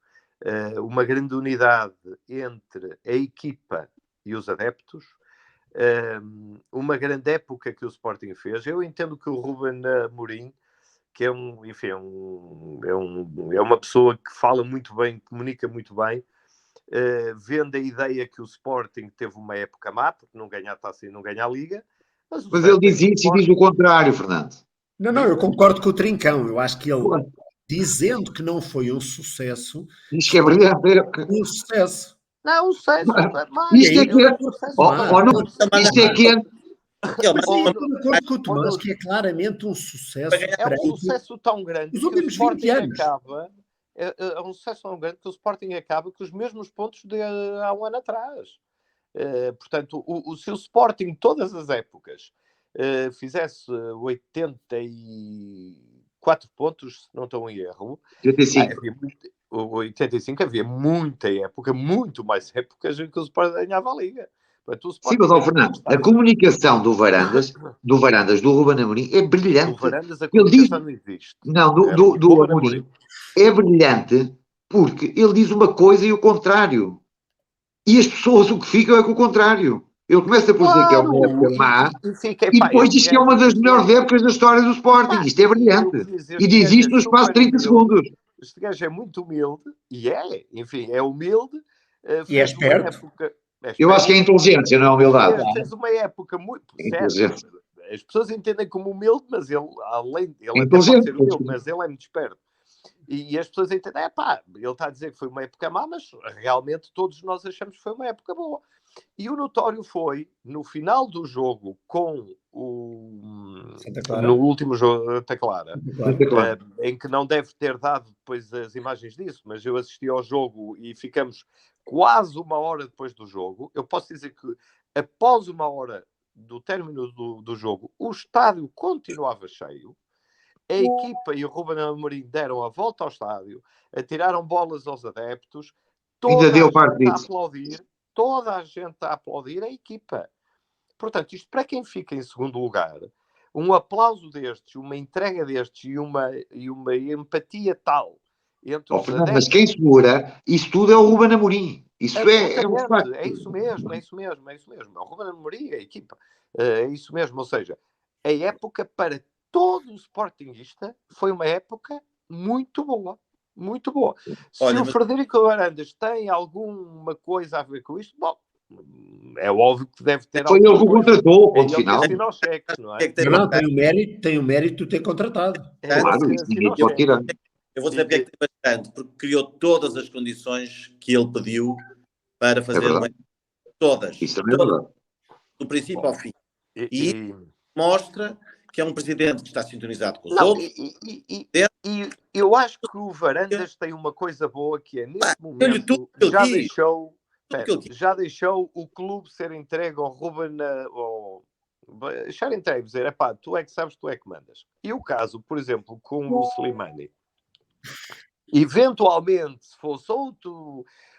Uma grande unidade entre a equipa e os adeptos, uma grande época que o Sporting fez. Eu entendo que o Ruben Amorim, que é uma pessoa que fala muito bem, comunica muito bem, vendo a ideia que o Sporting teve uma época má, porque não ganha a taça e não ganha a Liga. Mas ele diz isso e diz o contrário, Fernando. Não, eu concordo com o Trincão. Eu acho que ele, dizendo que não foi um sucesso... Diz que é verdade. Um sucesso. Não, um sucesso. Isto é que é... Isto é que é... Eu estou de acordo com o Tomás, que é claramente um sucesso. É um sucesso tão grande os últimos 20 anos. É um sucesso tão grande que o Sporting acaba com os mesmos pontos de há um ano atrás. Portanto, se o Sporting, todas as épocas, fizesse 84 pontos, se não estou em erro. 85. Havia 85 havia muita época, muito mais épocas em que o Sporting ganhava a Liga. Portanto, o Sim, Sporting mas, Fernando, a comunicação do Varandas, do Ruben Amorim, é do brilhante. Varandas, a Ele diz, comunicação não existe. não, É do Ruben Amorim, é brilhante porque ele diz uma coisa e o contrário. E as pessoas o que ficam é com o contrário. Ele começa por dizer que é uma época má e depois diz que é uma das melhores épocas da história do Sporting. Isto é brilhante. E diz isto no espaço de 30 segundos. Este gajo é muito humilde, e enfim, é humilde. E é Fez uma esperto. época... Eu acho que é inteligência, não é humildade. Fez uma época muito... É Certo, inteligente. as pessoas entendem como humilde, mas ele até Inteligente. pode ser humilde, mas ele é muito esperto. E as pessoas entendem, ele está a dizer que foi uma época má, mas realmente todos nós achamos que foi uma época boa. E o notório foi, no final do jogo, no último jogo, Santa Clara, em que não deve ter dado depois as imagens disso, mas eu assisti ao jogo e ficamos quase uma hora depois do jogo. Eu posso dizer que após uma hora do término do jogo, o estádio continuava cheio. A equipa e o Ruben Amorim deram a volta ao estádio, atiraram bolas aos adeptos, toda a gente a aplaudir, toda a gente a aplaudir a equipa. Portanto, isto para quem fica em segundo lugar, um aplauso destes, uma entrega destes e uma empatia tal entre os adeptos... Mas quem segura isso tudo é o Ruben Amorim. Isso é um facto. É isso mesmo. É o Ruben Amorim, a equipa. É isso mesmo. Ou seja, a época para todo o sportinguista foi uma época muito boa. Muito boa. Olha, se o Frederico Varandas tem alguma coisa a ver com isto, bom, é óbvio que deve ter. Foi ele que o contratou, ponto final. Não é? Não, tem o mérito de ter contratado. Claro, isso ninguém pode tirar. Eu vou dizer porque é que tem bastante, porque criou todas as condições que ele pediu para fazer todas. Isso também é verdade. Do princípio ao fim. E mostra que é um presidente que está sintonizado com os outros. E eu acho que o Varandas tem uma coisa boa que é, neste momento, já deixou o clube ser entregue ao Ruben... deixar entregue, dizer, tu é que sabes, tu é que mandas. E o caso, por exemplo, com o Slimani, eventualmente, se fosse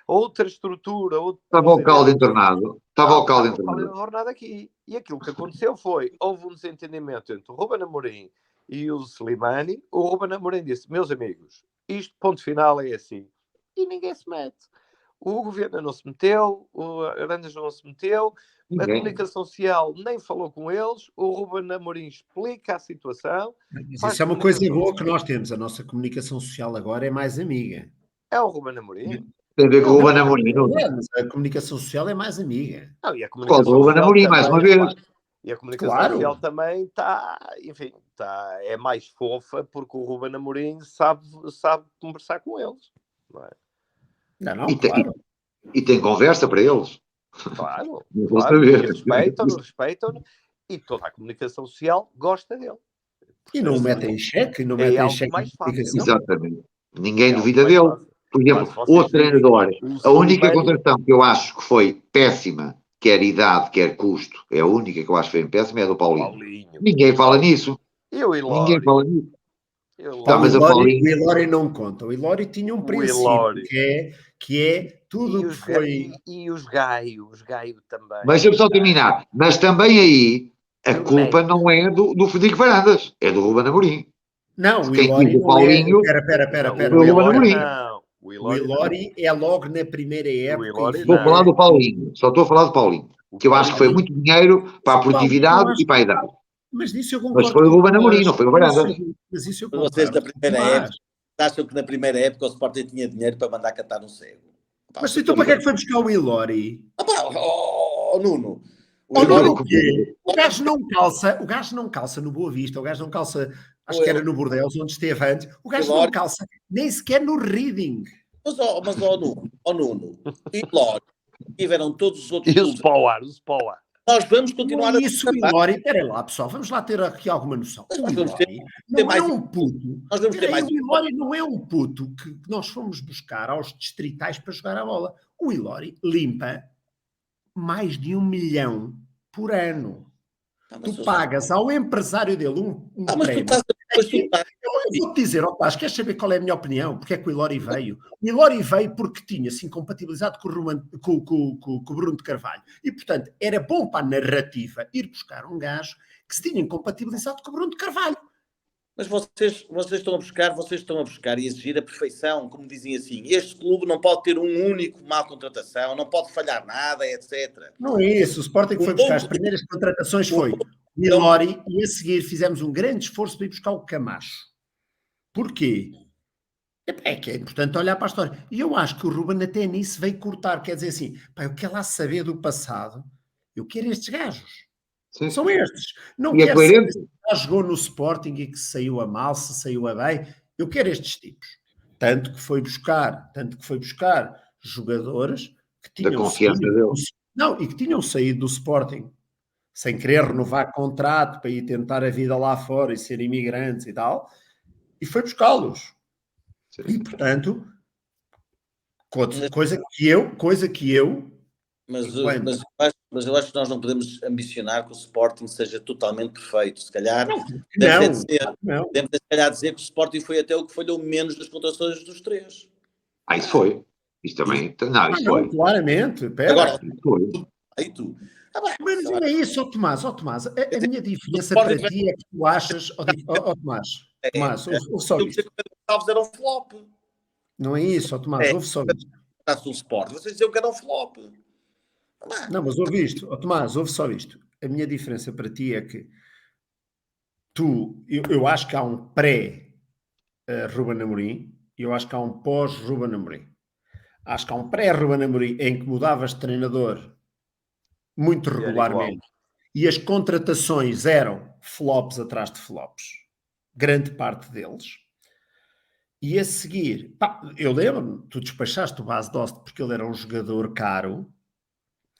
outra estrutura... Estava o caldo entornado. Estava o caldo entornado aqui. E aquilo que aconteceu houve um desentendimento entre o Ruben Amorim e o Slimani. O Ruben Amorim disse, meus amigos, isto, ponto final, é assim. E ninguém se mete. O governo não se meteu, o Arandas não se meteu, a comunicação social nem falou com eles, o Ruben Amorim explica a situação. Mas isso é uma coisa boa que nós temos. A nossa comunicação social agora é mais amiga. É o Ruben Amorim. Tem a ver com o Ruben Amorim. Mas a comunicação social é mais amiga. Não, e a comunicação social Ruben Amorim, mais uma vez. E a comunicação social também é mais fofa porque o Ruben Amorim sabe conversar com eles. Não é? E tem conversa para eles. Claro. Respeitam-no. E toda a comunicação social gosta dele. E não o metem em xeque. Mais fácil. Exatamente. Ninguém duvida dele. Por exemplo, outro treinador, a única contratação que eu acho que foi péssima, quer idade, quer custo, é a única que eu acho que foi péssima, é a do Paulinho. Ninguém fala nisso. Ninguém fala nisso. O Ilori não conta. O Ilori tinha um princípio que é tudo que foi... E os Gaio também. Mas deixa-me só terminar. Mas também aí, a culpa não é do Frederico Varandas, é do Ruben Amorim. Não, o Ilori não Paulinho, Espera. O Ilori é logo na primeira época. Estou a falar do Paulinho. Só estou a falar do Paulinho. Que eu acho que foi muito dinheiro para a produtividade e para a idade. Mas disso eu concordo. Mas foi o Ruben Amorim, não foi o Varandas. Mas isso eu concordo. Vocês da primeira época, acham que na primeira época o Sporting tinha dinheiro para mandar catar um cego? Mas então para que é que foi buscar o Ilori? Nuno. O gajo não calça no Boa Vista, o gajo não calça, acho que era no Bordeaux, onde esteve antes. O gajo não calça nem sequer no Reading. Mas Nuno, e Ilori, tiveram todos os outros. E o Spauar. Nós vamos continuar isso, o Ilori, espera lá, pessoal, vamos lá ter aqui alguma noção. O Ilori não é um puto. O Ilori não é um puto que nós fomos buscar aos distritais para jogar a bola. O Ilori limpa mais de 1 milhão por ano. Mas Tu pagas ao empresário dele um mas tu prémio. estás... Mas tu estás... Eu vou-te dizer, Tomás, queres saber qual é a minha opinião? Porque é que o Ilori veio? O Ilori veio porque tinha-se incompatibilizado com o Bruno de Carvalho. E, portanto, era bom para a narrativa ir buscar um gajo que se tinha incompatibilizado com o Bruno de Carvalho. Mas vocês estão a buscar e exigir a perfeição, como dizem assim, este clube não pode ter um único má contratação, não pode falhar nada, etc. Não é isso. O Sporting foi buscar as primeiras contratações, foi o Ilori, e a seguir fizemos um grande esforço para ir buscar o Camacho. Porquê? É que é importante olhar para a história. E eu acho que o Ruben até nisso veio cortar, quer dizer assim, pá, eu quero lá saber do passado, eu quero estes gajos. Sim. São estes. Não E é quero saber coerente. se já jogou no Sporting e que se saiu a mal, se saiu a bem. Eu quero estes tipos. Tanto que foi buscar jogadores que Da tinham confiança saído dele. não, e que tinham saído do Sporting sem querer renovar contrato para ir tentar a vida lá fora e ser imigrantes e tal, e foi buscá-los. Sim. E, portanto, coisa que eu Mas eu acho que nós não podemos ambicionar que o Sporting seja totalmente perfeito. Se calhar, não, podemos não. se calhar dizer que o Sporting foi até o que falhou menos das contratações dos três. Isso foi. Isso também. Não, isso Não, foi. claramente. Pera. Agora, Isso foi. aí tu. Mas não é isso, ó Tomás. A minha diferença Sporting para ti é que tu achas, Tomás, ouve só Eu isto. pensei que o Pedro Gonçalves era um flop. Não é isso, ó Tomás, ouve só isto. Está-se um Sporting. Vocês diziam que era um flop. Não, mas ouve isto, ó Tomás, ouve só isto. A minha diferença para ti é que eu acho que há um pré-Ruben Amorim e eu acho que há um pós-Ruben Amorim. Acho que há um pré-Ruben Amorim em que mudavas de treinador muito regularmente e as contratações eram flops atrás de flops, grande parte deles. E a seguir, eu lembro-me, tu despachaste o Bas Dost porque ele era um jogador caro.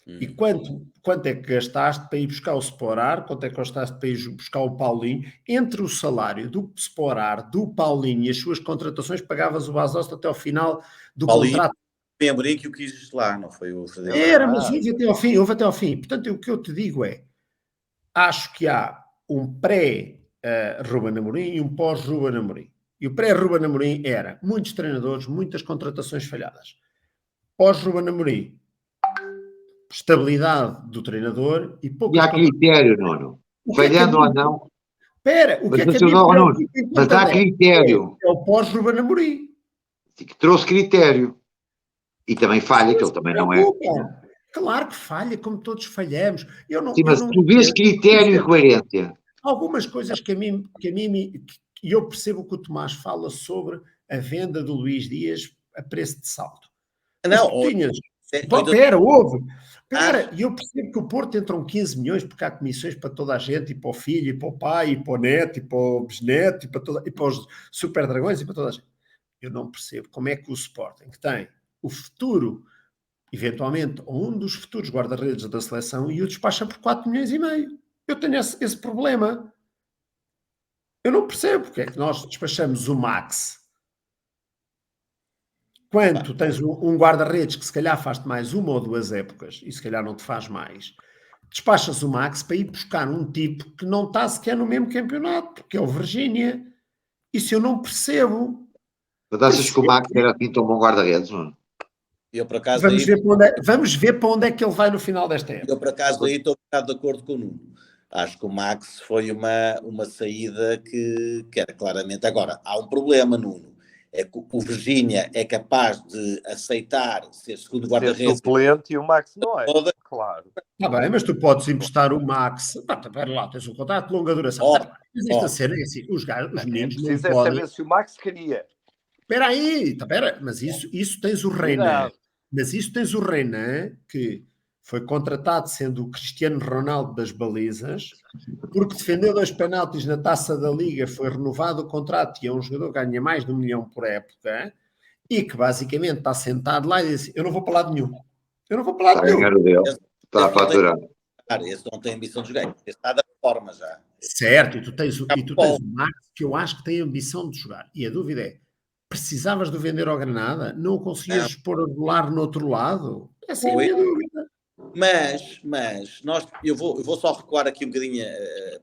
E quanto é que gastaste para ir buscar o Sporar? Quanto é que gastaste para ir buscar o Paulinho? Entre o salário do Sporar, do Paulinho e as suas contratações, pagavas o Bas Dost até ao final do Paulinho, contrato. Foi Amorim que o quis lá, não foi o Frederico? Era, mas houve até ao fim. Portanto, o que eu te digo é, acho que há um pré-Ruben Amorim e um pós-Ruben Amorim. E o pré-Ruben Amorim era muitos treinadores, muitas contratações falhadas. Pós-Ruben Amorim, estabilidade do treinador e poucas... E há critério, Nuno. Falhando ou não. Espera, o que é que a mim mas há critério. É o pós-Ruben Amorim. Que trouxe critério. E também falha, que ele também não é. Claro que falha, como todos falhamos. Sim, mas tu vês critério e coerência. Algumas coisas que a mim e eu percebo que o Tomás fala sobre a venda do Luís Dias a preço de saldo. Não, e eu percebo que o Porto entram 15 milhões porque há comissões para toda a gente, e para o filho, e para o pai, e para o neto, e para o bisneto, e para os super dragões, e para toda a gente. Eu não percebo como é que o Sporting, que tem o futuro, eventualmente, ou um dos futuros guarda-redes da seleção, e o despacha por 4 milhões e meio. Eu tenho esse problema. Eu não percebo porque é que nós despachamos o Max quando tu tens um guarda-redes que se calhar faz-te mais uma ou duas épocas e se calhar não te faz mais. Despachas o Max para ir buscar um tipo que não está sequer no mesmo campeonato, porque é o Virgínia. Isso eu não percebo. Mas achas que o Max era assim tão bom guarda-redes, mano? Eu, por acaso, vamos ver para onde é que ele vai no final desta época. Eu, por acaso, aí estou um bocado de acordo com o Nuno. Acho que o Max foi uma saída que era claramente... Agora, há um problema, Nuno. É que o Virgínia é capaz de aceitar ser segundo guarda-redes. Suplente e o Max não é, claro. Está bem, mas tu podes emprestar o Max. Espera lá, tens um contrato de longa duração. Mas esta cena é assim, os meninos não podem... saber se o Max queria. Espera aí, mas isso tens o Renan. Mas isso tens o Renan, que foi contratado sendo o Cristiano Ronaldo das balizas, porque defendeu 2 penaltis na Taça da Liga, foi renovado o contrato e é um jogador que ganha mais de 1 milhão por época e que basicamente está sentado lá e diz: eu não vou para lado nenhum. Eu não vou para lado nenhum. Está a faturar. Esse não tem ambição de jogar. Esse está da forma já. Certo, e tu tens o Max, que eu acho que tem ambição de jogar. E a dúvida é: precisavas de vender ao Granada? Não o conseguias pôr a rolar no outro lado? Essa é a minha dúvida. Mas eu vou só recuar aqui um bocadinho,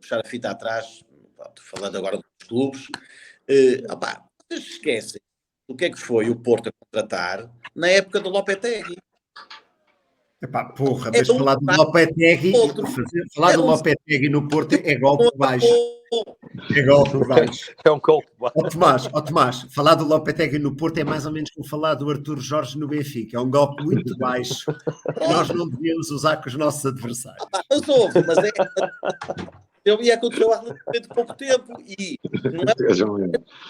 puxar a fita atrás, falando agora dos clubes. Vocês esquecem o que é que foi o Porto a contratar na época do Lopetegui. Epá, porra, É mas um falar do Lopetegui, falar do Lopetegui no Porto é golpe baixo. É golpe baixo. É um golpe baixo. Ó Tomás, falar do Lopetegui no Porto é mais ou menos como falar do Artur Jorge no Benfica. É um golpe muito baixo que nós não devíamos usar com os nossos adversários. Eu ia aconteceu há relativamente pouco tempo e não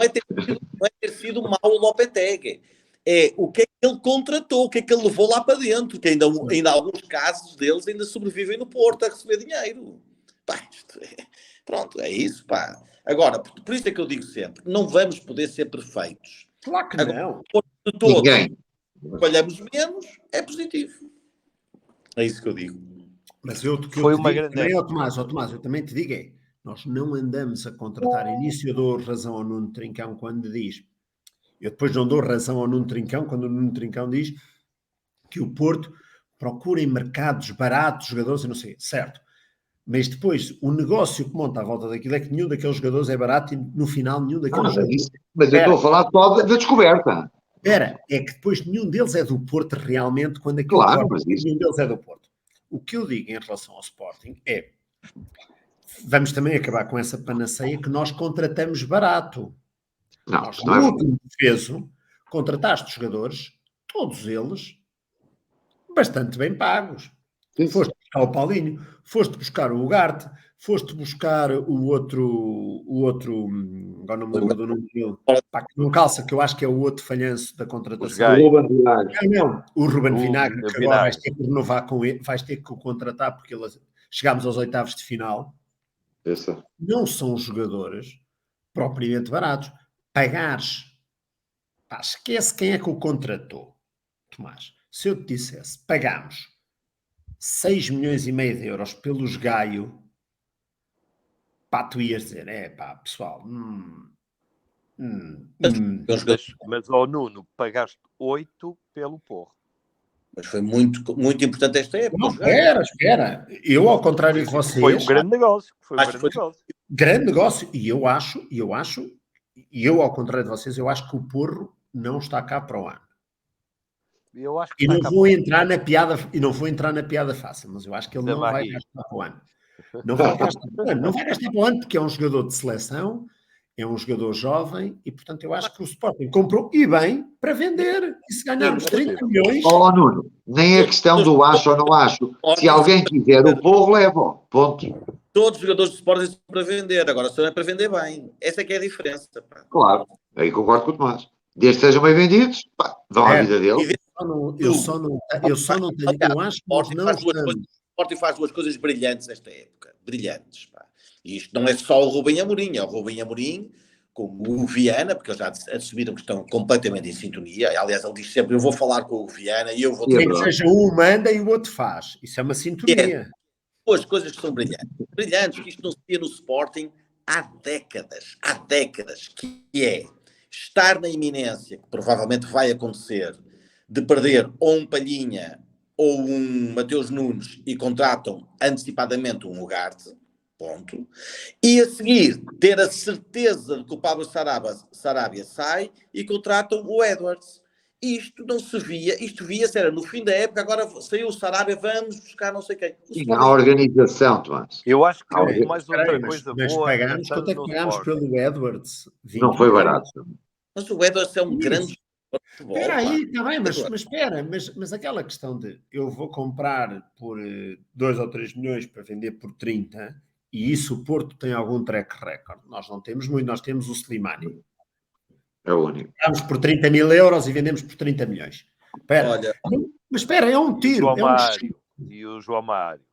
é ter sido mau o Lopetegui. É o que é que ele contratou, o que é que ele levou lá para dentro, que ainda alguns casos deles ainda sobrevivem no Porto a receber dinheiro. Pronto, é isso, pá. Agora, por isso é que eu digo sempre, não vamos poder ser perfeitos. Claro que não. De todos, falhamos menos, é positivo. É isso que eu digo. Mas eu Foi uma grande... também, Tomás, eu também te digo nós não andamos a contratar início. Eu dou razão ao Nuno Trincão quando diz... Eu depois não dou razão ao Nuno Trincão quando o Nuno Trincão diz que o Porto procura em mercados baratos jogadores, eu não sei, certo. Mas depois o negócio que monta à volta daquilo é que nenhum daqueles jogadores é barato e no final nenhum daqueles jogadores... Mas eu estou a falar só da descoberta. É que depois nenhum deles é do Porto realmente quando aquilo nenhum deles é do Porto. O que eu digo em relação ao Sporting é vamos também acabar com essa panaceia que nós contratamos barato. Nós, no último defeso, contrataste jogadores, todos eles, bastante bem pagos. Foste buscar o Paulinho, foste buscar o Ugarte, foste buscar o outro, agora não me lembro do nome dele, que não calça, que eu acho que é o outro falhanço da contratação. O Ruben Vinagre, que agora vais ter que renovar com ele, vais ter que o contratar porque chegámos aos oitavos de final. Não são jogadores propriamente baratos. Pagares, esquece quem é que o contratou, Tomás. Se eu te dissesse, pagámos 6 milhões e meio de euros pelos Gaio, tu ias dizer, pessoal, Mas ao Nuno, pagaste 8 pelo Porro. Mas foi muito, muito importante esta época. Não, espera. Eu, ao contrário de vocês... Foi um grande negócio. Grande negócio. E eu acho, ao contrário de vocês, eu acho que o Porro não está cá para o ano. Eu acho que não vou entrar na piada fácil, mas eu acho que ele não vai gastar para o ano. Não vai gastar para o ano porque é um jogador de seleção, é um jogador jovem e, portanto, eu acho que o Sporting comprou e bem para vender. E se ganharmos 30 milhões... Nuno, nem é questão do acho ou não acho. Se alguém quiser o Porro, leva. Ponto. Todos os jogadores de Sporting são para vender. Agora, só é para vender bem. Essa é que é a diferença. Claro. Aí concordo com o Tomás. Desde que sejam bem vendidos, vão à vida deles. Eu só não tenho... Eu acho que nós não estamos... O Sporting faz duas coisas brilhantes nesta época. Brilhantes, pá. E isto não é só o Rubem Amorim, é o Rubem Amorim, como o Viana, porque eles já assumiram que estão completamente em sintonia. Aliás, ele diz sempre, eu vou falar com o Viana e eu vou... Nem que seja um manda e o outro faz. Isso é uma sintonia. Duas coisas que são brilhantes. Brilhantes, que isto não se via no Sporting há décadas, que é estar na iminência, que provavelmente vai acontecer, de perder ou um Palhinha ou um Mateus Nunes e contratam antecipadamente um Ugarte, ponto. E a seguir, ter a certeza de que o Pablo Sarabia sai e contratam o Edwards. Isto não se via, isto via-se, era no fim da época, agora saiu o Sarabia, vamos buscar não sei quem. A organização, Tomás. Eu acho que houve mais outra coisa mas boa. Pagamos, quanto é que pagámos pelo Edwards? Não foi barato. Mas o Edwards é um grande... Espera aí, está bem, mas espera, mas aquela questão de eu vou comprar por 2 ou 3 milhões para vender por 30, e isso o Porto tem algum track record. Nós não temos muito, nós temos o Slimani. É o único. Compramos por 30 mil euros e vendemos por 30 milhões. Espera, mas espera, é um tiro. E o João Mário.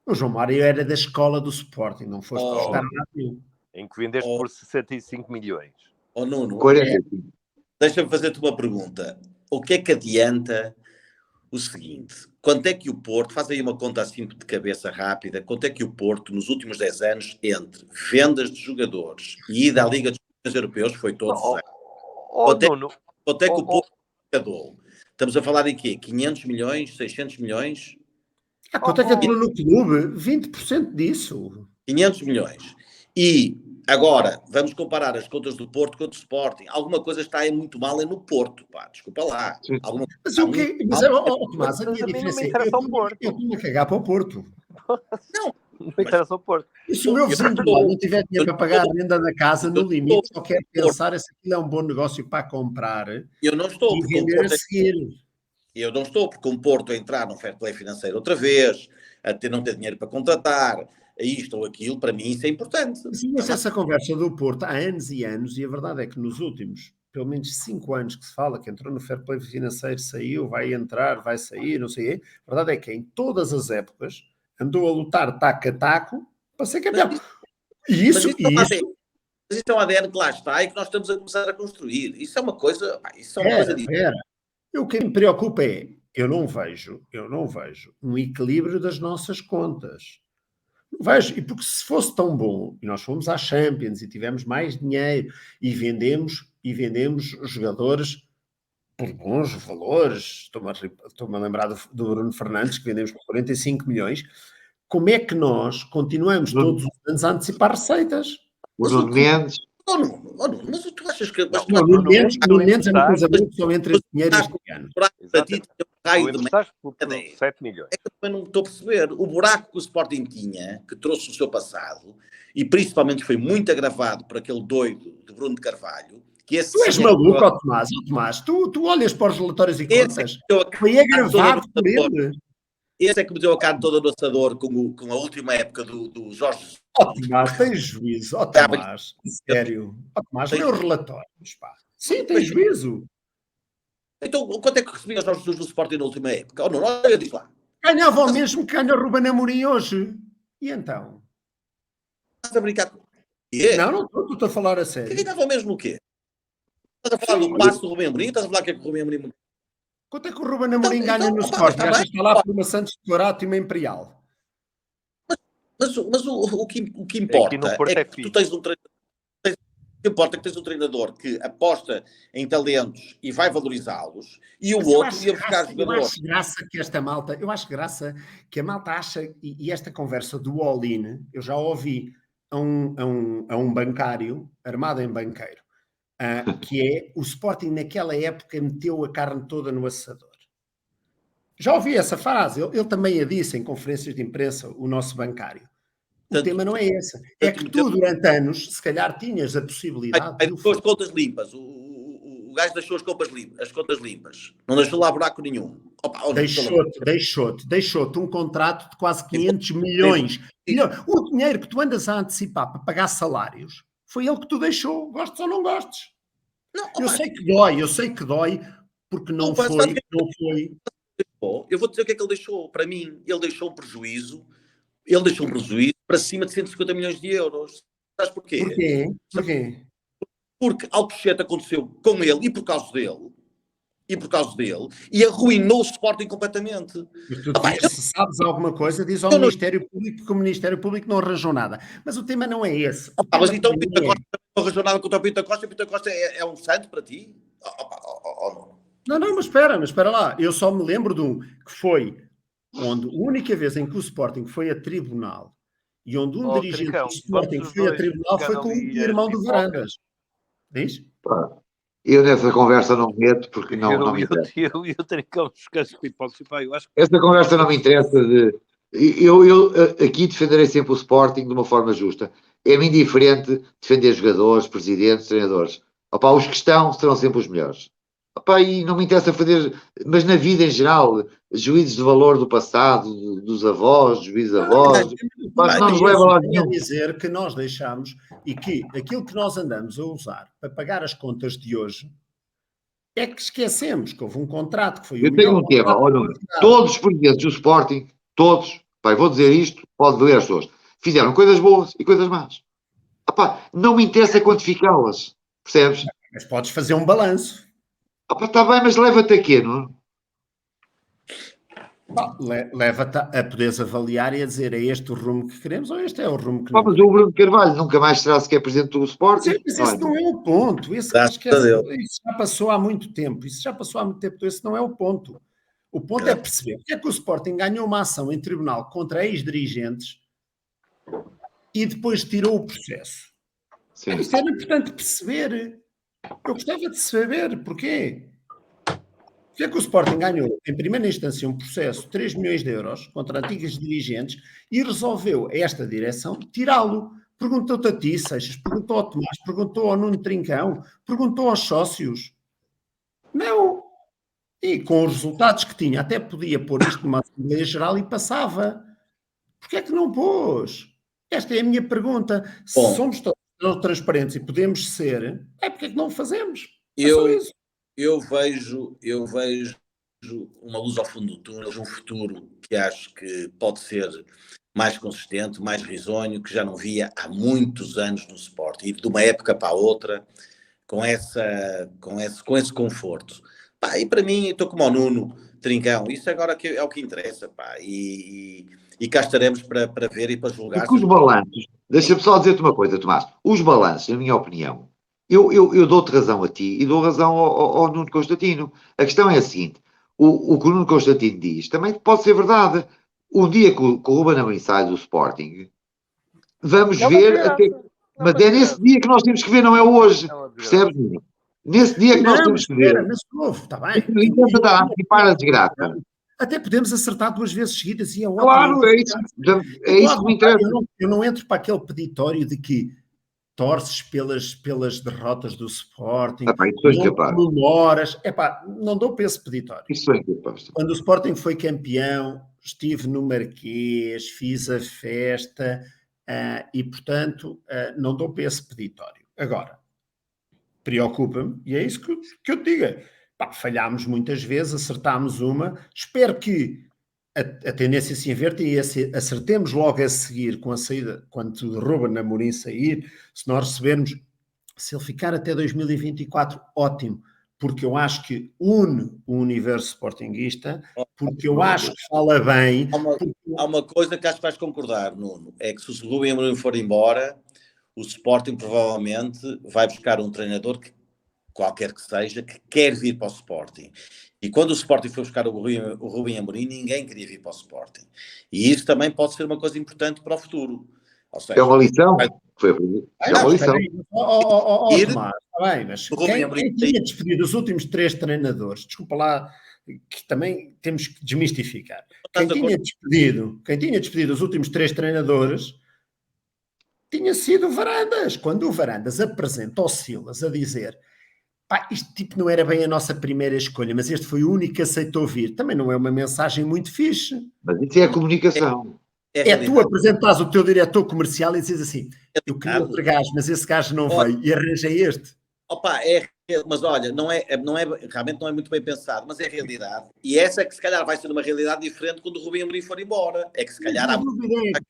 O João Mário era da escola do Sporting, não foste buscar nada nenhum. Em que vendeste por 65 milhões. Nuno, 45. Deixa-me fazer-te uma pergunta. O que é que adianta o seguinte? Quanto é que o Porto, faz aí uma conta assim de cabeça rápida, quanto é que o Porto, nos últimos 10 anos, entre vendas de jogadores e ida à Liga dos Campeões Europeus, foi todo zero? Quanto é que o Porto pagou? Estamos a falar em quê? 500 milhões? 600 milhões? Quanto é que entrou no clube? 20% disso. 500 milhões. E agora, vamos comparar as contas do Porto com o do Sporting. Alguma coisa está aí muito mal no Porto, pá, desculpa lá. Alguma coisa Mas está o quê? muito Mas, mal. Tomás, a Mas minha a mim não diferença me é interessa o Porto. eu estou-me a cagar para o Porto. Não, Não me interessa o Porto. E se o meu vizinho do lado não tiver dinheiro para pagar a renda da casa, no limite, só quer pensar se aquilo é um bom negócio para comprar eu não estou, e porque o vender a Porto seguir. eu não estou, porque o Porto a entrar no fair play financeiro outra vez, não ter dinheiro para contratar, a isto ou aquilo, para mim isso é importante. Sim, mas essa conversa do Porto há anos e anos, e a verdade é que nos últimos, pelo menos 5 anos que se fala que entrou no fair play financeiro, saiu, vai entrar, vai sair, não sei o quê, a verdade é que em todas as épocas andou a lutar taco a taco para ser campeão. E isso, Mas isso é um ADN que lá está e que nós estamos a começar a construir. Isso é uma coisa, Espera. O que me preocupa é, eu não vejo um equilíbrio das nossas contas. Não vejo, e porque se fosse tão bom, e nós fomos à Champions e tivemos mais dinheiro e vendemos jogadores por bons valores, estou-me a lembrar do Bruno Fernandes, que vendemos por 45 milhões, como é que nós continuamos todos os anos a antecipar receitas? O Nuno Mendes. Mas tu achas que... Não, Não, no Mendes é uma coisa boa que só entra dinheiro este ano. Para ti, Tu raio de emprestaste por 7 milhões. É que eu também não estou a perceber. O buraco que o Sporting tinha, que trouxe o seu passado, e principalmente foi muito agravado por aquele doido de Bruno de Carvalho, que esse... Tu és maluco, ó Tomás. Tomás, tu olhas para os relatórios e contas. Foi agravado por ele. Esse é que me deu a carne toda no assador com a última época do Jorge. Ó Tomás, tens juízo. Ó Tomás, sério. Ó Tomás, lê os relatórios, pá. Sim, tens juízo. Então, quanto é que recebia os Jorge Jesus do Sporting na última época? Não, olha, diz lá. Ganhava o mesmo que ganha o Ruben Amorim hoje. E então? Estás a brincar com o quê? Não estou a falar a sério. Que ganhava mesmo o quê? Estás a falar do passo do Rubem Amorim? Estás a falar que é que o Rubem Amorim... Quanto é que o Ruben Amorim ganha no Sporting? Achas que está lá por uma Santos de Dourado e uma Imperial? Mas o que importa é que tu tens um treinador. O que importa é que tens um treinador que aposta em talentos e vai valorizá-los, e o outro ia buscar jogadores. Eu acho graça que esta malta, que a malta acha, e esta conversa do all-in, eu já ouvi a um bancário, armado em banqueiro, que é o Sporting naquela época meteu a carne toda no assador. Já ouvi essa frase, ele também a disse em conferências de imprensa, o nosso bancário. O tema não é esse. É que tu, durante anos, se calhar tinhas a possibilidade... Deixou as contas limpas. O gajo deixou as contas limpas. Não deixou lá buraco nenhum. Deixou-te um contrato de quase 500 milhões. O dinheiro que tu andas a antecipar para pagar salários, foi ele que tu deixou. Gostes ou não gostes? Eu sei que dói, porque não foi... Eu vou dizer o que é que ele deixou. Para mim, ele deixou um prejuízo para cima de 150 milhões de euros. Sabes porquê? Porquê? Porque Alcochete aconteceu com ele e por causa dele, e arruinou o Sporting completamente. Se sabes alguma coisa, diz ao Ministério Público que o Ministério Público não arranjou nada. Mas o tema não é esse. Mas então o Pinto Costa não arranjou nada contra o Pinto Costa é um santo para ti? Não, mas espera lá. Eu só me lembro de um que foi onde a única vez em que o Sporting foi a tribunal e onde dirigente do Sporting foi a tribunal foi com o irmão do Varandas. Diz? Eu nessa conversa não me meto porque não me interessa. Eu tenho que buscar pipoca. Essa conversa não me interessa. Eu aqui defenderei sempre o Sporting de uma forma justa. É-me indiferente defender jogadores, presidentes, treinadores. Os que estão serão sempre os melhores. E não me interessa fazer, mas na vida em geral, juízes de valor do passado, dos avós, dos bisavós, não nos leva lá nenhum. Quer dizer que nós deixamos e que aquilo que nós andamos a usar para pagar as contas de hoje é que esquecemos que houve um contrato que foi Eu tenho um tema, olha, todos os presidentes do Sporting, todos, vou dizer isto, pode doer as pessoas, fizeram coisas boas e coisas más. Não me interessa quantificá-las, percebes? Mas podes fazer um balanço. Está bem, mas leva-te a quê, não é? Leva-te a poderes avaliar e a dizer, é este o rumo que queremos ou este é o rumo que não queremos? Mas o Bruno Carvalho nunca mais será sequer presidente do Sporting. Mas isso não é o ponto. Isso já passou há muito tempo. Esse não é o ponto. O ponto é perceber porque é que o Sporting ganhou uma ação em tribunal contra ex-dirigentes e depois tirou o processo. Isso era importante perceber. Eu gostava de saber porquê. Porque é que o Sporting ganhou, em primeira instância, um processo de 3 milhões de euros contra antigos dirigentes e resolveu esta direção tirá-lo. Perguntou-te a ti, Seixas, perguntou ao Tomás, perguntou ao Nuno Trincão, perguntou aos sócios. Não. E com os resultados que tinha, até podia pôr isto numa Assembleia Geral e passava. Porquê é que não pôs? Esta é a minha pergunta. Se somos todos transparentes e podemos ser, porque é que não o fazemos? Eu vejo uma luz ao fundo do túnel, um futuro que acho que pode ser mais consistente, mais risonho, que já não via há muitos anos no Sport, e de uma época para a outra, com esse conforto. Pá, e para mim, estou como ao Nuno Trincão, isso agora é o que interessa, pá, e cá estaremos para ver e para julgar. Porque os balanços, deixa-me só dizer-te uma coisa, Tomás, os balanços, na minha opinião, eu dou-te razão a ti e dou razão ao Nuno Constantino. A questão é a seguinte, o que o Nuno Constantino diz também pode ser verdade. O dia que o Ruben Amorim sai do Sporting, vamos ver até... Mas é nesse dia que nós temos que ver, não é hoje. Percebes, Nuno? Nesse dia que nós temos que ver. Mas está bem. Tenta dar a antecipar a desgraça. Até podemos acertar 2 vezes seguidas e é ótimo. Claro, é isso que me interessa. Eu não entro para aquele peditório de que torces pelas derrotas do Sporting, não comemoras. Não dou para esse peditório. Isso é incapaz. Quando o Sporting foi campeão, estive no Marquês, fiz a festa e, portanto, não dou para esse peditório. Agora, preocupa-me, e é isso que eu te digo. Falhámos muitas vezes, acertámos uma. Espero que a tendência se inverte e acertemos logo a seguir com a saída, quando o Ruben Amorim sair, se nós recebermos, se ele ficar até 2024, ótimo, porque eu acho que une o universo sportinguista, porque eu acho que fala bem. Há uma coisa que acho que vais concordar, Nuno, é que se o Ruben Amorim for embora, o Sporting provavelmente vai buscar um treinador que qualquer que seja, que quer vir para o Sporting. E quando o Sporting foi buscar o Ruben Amorim, ninguém queria vir para o Sporting. E isso também pode ser uma coisa importante para o futuro. Ou seja, é uma lição. É uma lição. Tomás, está bem, mas quem tinha despedido os últimos 3 treinadores, desculpa lá, que também temos que desmistificar. Quem tinha despedido os últimos 3 treinadores tinha sido o Varandas. Quando o Varandas apresenta ao Silas a dizer isto tipo não era bem a nossa primeira escolha, mas este foi o único que aceitou vir. Também não é uma mensagem muito fixe. Mas isso é a comunicação. Tu apresentares o teu diretor comercial e dizes assim, eu queria outro gajo, mas esse gajo não veio e arranjei este. Mas olha, realmente não é muito bem pensado, mas é realidade. E essa é que se calhar vai ser uma realidade diferente quando o Ruben Amorim for embora. É que se calhar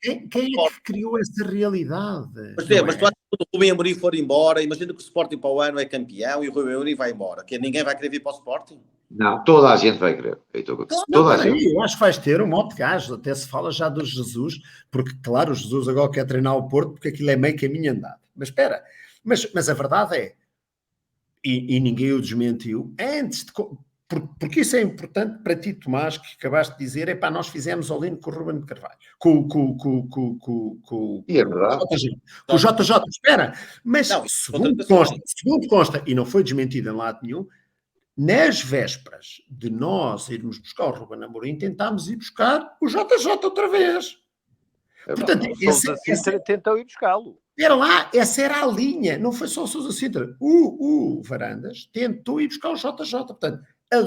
quem é que criou essa realidade? Mas tu achas que quando o Ruben Amorim for embora, imagina que o Sporting para o ano é campeão e o Ruben Amorim vai embora, que ninguém vai querer vir para o Sporting? Não, toda a gente vai querer. Eu acho que vais ter um monte de gajos, até se fala já do Jesus, porque claro, o Jesus agora quer treinar o Porto, porque aquilo é meio caminho andado. Mas espera, mas a verdade é, e ninguém o desmentiu, porque isso é importante para ti, Tomás, que acabaste de dizer, nós fizemos ao Lino com o Ruben de Carvalho, com o JJ, espera, mas segundo consta, e não foi desmentido em lado nenhum, nas vésperas de nós irmos buscar o Ruben Amorim, tentámos ir buscar o JJ outra vez. Portanto, tentam ir buscá-lo. Era lá, essa era a linha, não foi só o Sousa Sintra. O Varandas tentou ir buscar o JJ. Portanto, a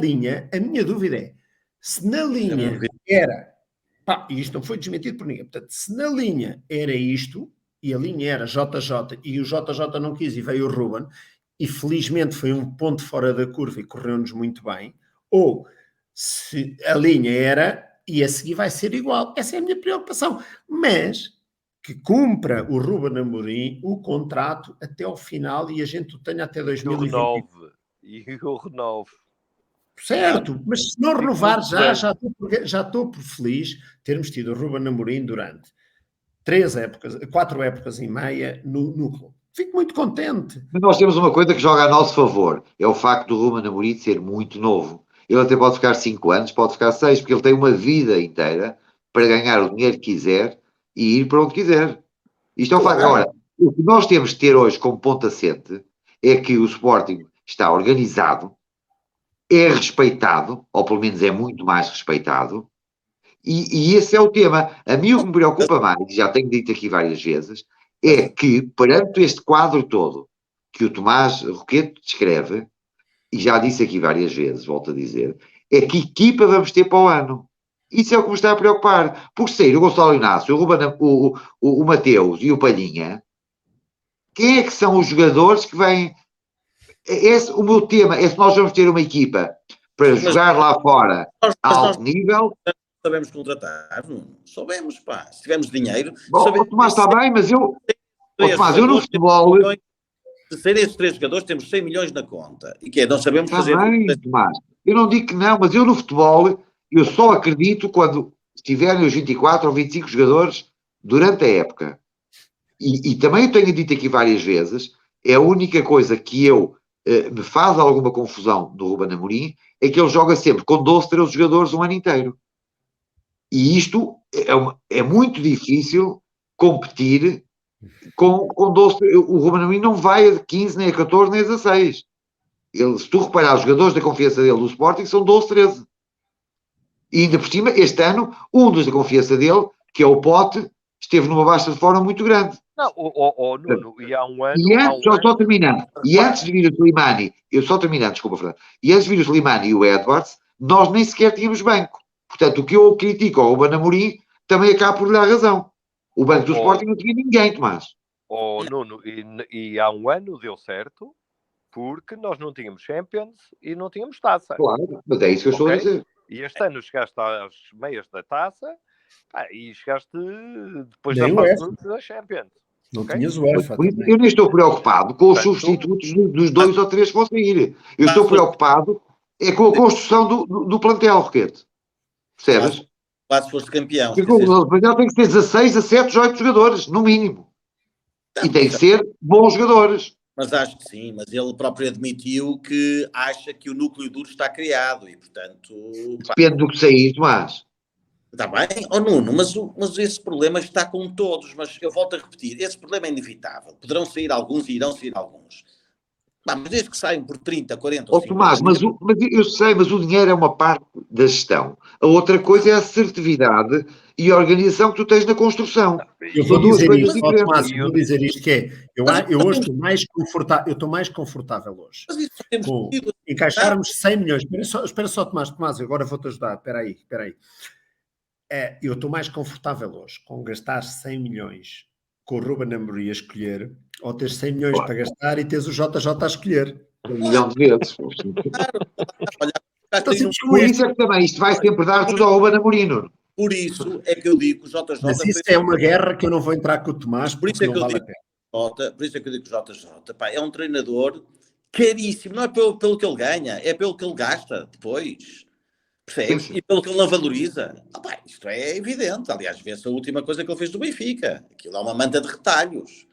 minha dúvida é, se na linha era, e isto não foi desmentido por ninguém, portanto, se na linha era isto, e a linha era JJ, e o JJ não quis e veio o Ruben, e felizmente foi um ponto fora da curva e correu-nos muito bem, ou se a linha era, e a seguir vai ser igual. Essa é a minha preocupação. Mas que cumpra o Ruben Amorim o contrato até ao final e a gente o tenha até 2020. E o renove. Certo, mas se não renovar já estou por feliz termos tido o Ruben Amorim durante 4 épocas e meia no clube. Fico muito contente. Mas nós temos uma coisa que joga a nosso favor, é o facto do Ruben Amorim ser muito novo. Ele até pode ficar 5 anos, pode ficar 6, porque ele tem uma vida inteira para ganhar o dinheiro que quiser e ir para onde quiser. Isto é um facto. Agora, o que nós temos de ter hoje como ponto assente é que o Sporting está organizado, é respeitado, ou pelo menos é muito mais respeitado, e esse é o tema. A mim o que me preocupa mais, e já tenho dito aqui várias vezes, é que perante este quadro todo que o Tomás Roquete descreve, e já disse aqui várias vezes, volto a dizer, é que equipa vamos ter para o ano. Isso é o que me está a preocupar. Por sair o Gonçalo Inácio, o Mateus e o Palhinha, quem é que são os jogadores que vêm... O meu tema é se nós vamos ter uma equipa para jogar lá fora a alto nível. Sabemos contratar, não soubemos, pá. Se tivermos dinheiro... O Tomás está bem, mas eu... Tomás, eu no futebol... Se serem esses 3 jogadores, temos 100 milhões na conta. E que é, não sabemos Está fazer... bem, Tomás. Eu não digo que não, mas eu no futebol, eu só acredito quando estiverem os 24 ou 25 jogadores durante a época. E também eu tenho dito aqui várias vezes, é a única coisa que me faz alguma confusão do Ruben Amorim, é que ele joga sempre com 12, 13 jogadores um ano inteiro. E isto é muito difícil competir com 12. O Ruben Amorim não vai a 15, nem a 14, nem a 16. Se tu reparar, os jogadores da confiança dele do Sporting são 12, 13. E ainda por cima, este ano, um dos da confiança dele, que é o Pote, esteve numa baixa de forma muito grande. Não, Nuno, e há um ano... E antes, só terminando, e antes de vir o Slimani, desculpa, Fernando, e antes de vir o Slimani e o Edwards, nós nem sequer tínhamos banco. Portanto, o que eu critico ao Ruben Amorim também acaba por lhe dar razão. O banco do Sporting não tinha ninguém, Tomás. Nuno, e há um ano deu certo, porque nós não tínhamos Champions e não tínhamos taça. Claro, mas é isso que eu estou a dizer. E este ano chegaste às meias da taça e chegaste depois Nem da o fase da Champions. Não tinhas o UEFA Por isso, também. eu nem estou preocupado com os substitutos dos 2 ou 3 que vão sair. Eu estou preocupado com a construção do plantel, Roquete. Percebes? Quase foste campeão. O plantel tem que ter 16, 17, 18 jogadores, no mínimo. E tem que ser bons jogadores. Mas acho que sim, mas ele próprio admitiu que acha que o núcleo duro está criado e, portanto... Depende do que sair, Tomás. Está bem, Nuno, mas esse problema está com todos, mas eu volto a repetir, esse problema é inevitável. Poderão sair alguns e irão sair alguns. Mas desde que saiam por 30, 40 ou 50... Tomás, mas eu sei, mas o dinheiro é uma parte da gestão. A outra coisa é a assertividade e a organização que tu tens na construção. Eu vou dizer isto, Tomás, vou dizer isto que é, eu hoje estou mais confortável, hoje com encaixarmos 100 milhões. Espera só, Tomás, agora vou-te ajudar, espera aí. Eu estou mais confortável hoje com gastar 100 milhões com o Ruben Amorim a escolher, ou teres 100 milhões para gastar e teres o JJ a escolher. 1 milhão de vezes. Por isso é que também isto vai sempre dar tudo ao Ruben Amorim. Por isso é que eu digo que o JJ... Mas isso é uma guerra que eu não vou entrar com o Tomás, porque não vale a pena. Por isso é que eu digo que o JJ é um treinador caríssimo, não é pelo que ele ganha, é pelo que ele gasta depois. Percebes? E pelo que ele não valoriza. Isto é evidente. Aliás, vê-se a última coisa que ele fez do Benfica. Aquilo é uma manta de retalhos.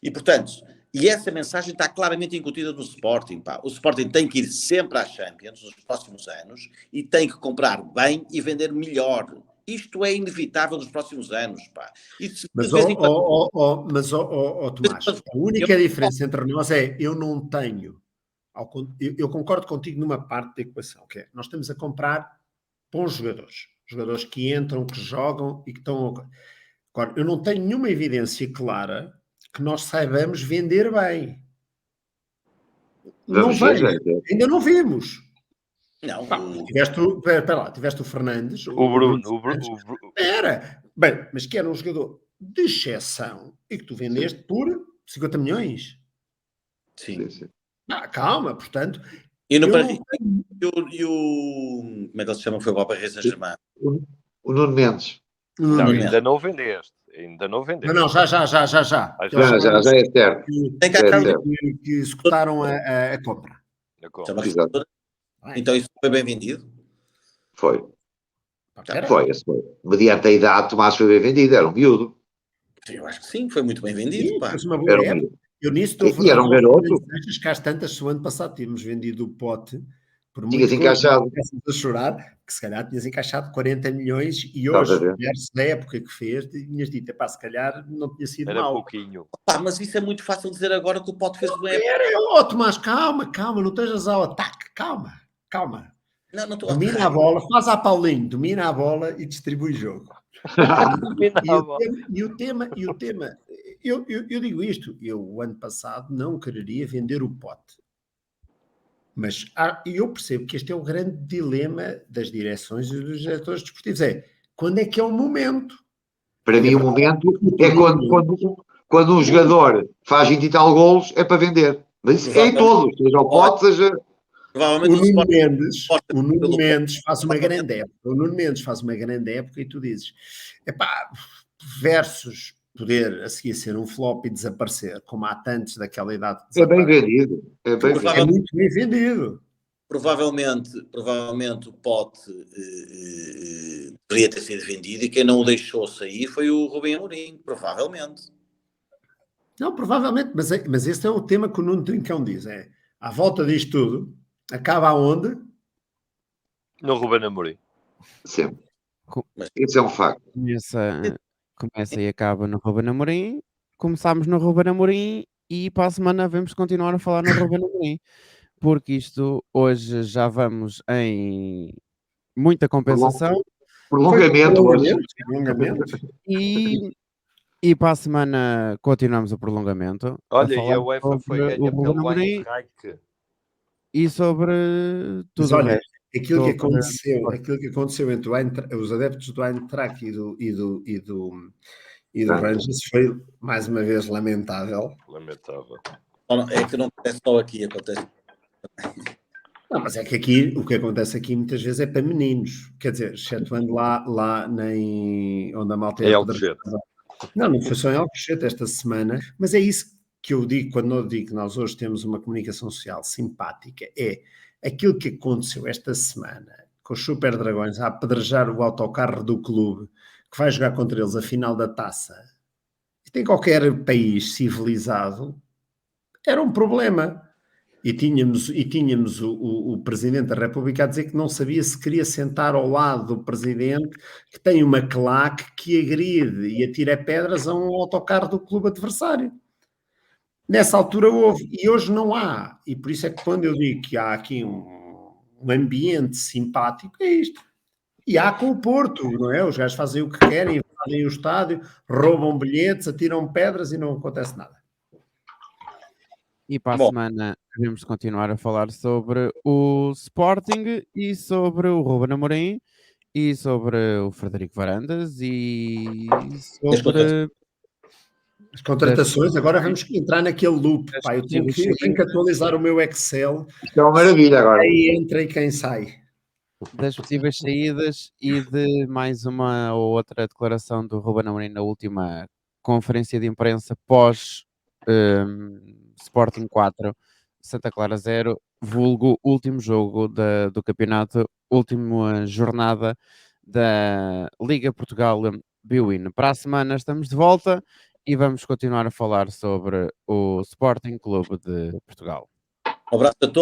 E, portanto, essa mensagem está claramente incutida no Sporting. O Sporting tem que ir sempre às Champions nos próximos anos e tem que comprar bem e vender melhor. Isto é inevitável nos próximos anos. Mas, Tomás, a única diferença entre nós é eu não tenho... Eu concordo contigo numa parte da equação, que é, nós estamos a comprar bons jogadores que entram, que jogam e que estão... Agora, eu não tenho nenhuma evidência clara que nós saibamos vender bem. Não vejo, ainda não vimos. Não. Tiveste o Fernandes. O Bruno. Era. Bem, mas que era um jogador de exceção e que tu vendeste por 50 milhões. Sim. Calma, portanto... Como é que ele se chama? Foi o Paris Saint-Germain. O Nuno Mendes. Ainda não vendeste. Não, já. Já é certo. Que executaram a compra. Então isso foi bem vendido? Foi. Mediante a idade, Tomás foi bem vendido. Era um miúdo. Eu acho que sim, foi muito bem vendido. Era um miúdo. Eu nisso estou era um garoto. Que às tantas, o ano passado tínhamos vendido o Pote Por Tinhas muito que encaixado. estivesse a chorar, que se calhar tinhas encaixado 40 milhões e Estás a hoje, ver? versus da época que fez, tinhas dito, epá, se calhar não tinha sido Era mau. pouquinho. Pá, mas isso é muito fácil dizer agora que o Pote fez uma época. Oh, Tomás, calma, não estejas ao ataque, calma. Não estou Domina a bola, faz a Paulinho, domina a bola e distribui o jogo. E o tema, eu digo isto, eu o ano passado não quereria vender o Pote. Mas eu percebo que este é o grande dilema das direções e dos diretores desportivos. Quando é que é o momento? Para mim, o momento é quando um jogador faz 20 e tal golos, é para vender. Mas isso é em todos, seja o Pote, seja. Provavelmente O Nuno Mendes faz uma grande época. O Nuno Mendes faz uma grande época e tu dizes, epá, versus poder a seguir ser um flop e desaparecer, como há tantos daquela idade que É bem desaparecem. vendido. É bem vendido. É muito bem vendido. Provavelmente o Pote deveria ter sido vendido e quem não o deixou sair foi o Rubem Amorim, provavelmente. Não, provavelmente, mas esse é o tema que o Nuno Trincão diz. À volta disto tudo, acaba aonde? No Ruben Amorim. Sempre. Esse é um facto. Começa e acaba no Ruben Amorim. Começámos no Ruben Amorim e para a semana vamos continuar a falar no Ruben Amorim. Porque isto hoje já vamos em muita compensação. Prolongamento hoje. E para a semana continuamos o prolongamento. Olha, e a UEFA foi ganha pelo Eintracht. E sobre tudo. Mas olha, aquilo que aconteceu entre os adeptos do Eintracht e do Rangers foi, mais uma vez, lamentável. É que não acontece só aqui, acontece. Não, mas é que aqui, o que acontece aqui muitas vezes é para meninos. Quer dizer, excetuando lá onde a malta é Alcochete. Não foi só em Alcochete esta semana, mas é isso que eu digo quando eu digo que nós hoje temos uma comunicação social simpática, é aquilo que aconteceu esta semana com os Super Dragões a apedrejar o autocarro do clube que vai jogar contra eles a final da taça. Isto em qualquer país civilizado era um problema. E tínhamos o Presidente da República a dizer que não sabia se queria sentar ao lado do Presidente que tem uma claque que agride e atira pedras a um autocarro do clube adversário. Nessa altura houve, e hoje não há. E por isso é que quando eu digo que há aqui um ambiente simpático, é isto. E há com o Porto, não é? Os gajos fazem o que querem, invadem o estádio, roubam bilhetes, atiram pedras e não acontece nada. E para a semana devemos continuar a falar sobre o Sporting e sobre o Ruben Amorim e sobre o Frederico Varandas e sobre as contratações. Agora vamos entrar naquele loop. Pá, eu tenho que atualizar o meu Excel. Isto é uma maravilha agora. Aí entra e quem sai. Das possíveis saídas e de mais uma ou outra declaração do Ruben Amorim na última conferência de imprensa pós Sporting 4, Santa Clara 0, vulgo último jogo do campeonato, última jornada da Liga Portugal Bwin. Para a semana estamos de volta e vamos continuar a falar sobre o Sporting Clube de Portugal. Um abraço a todos.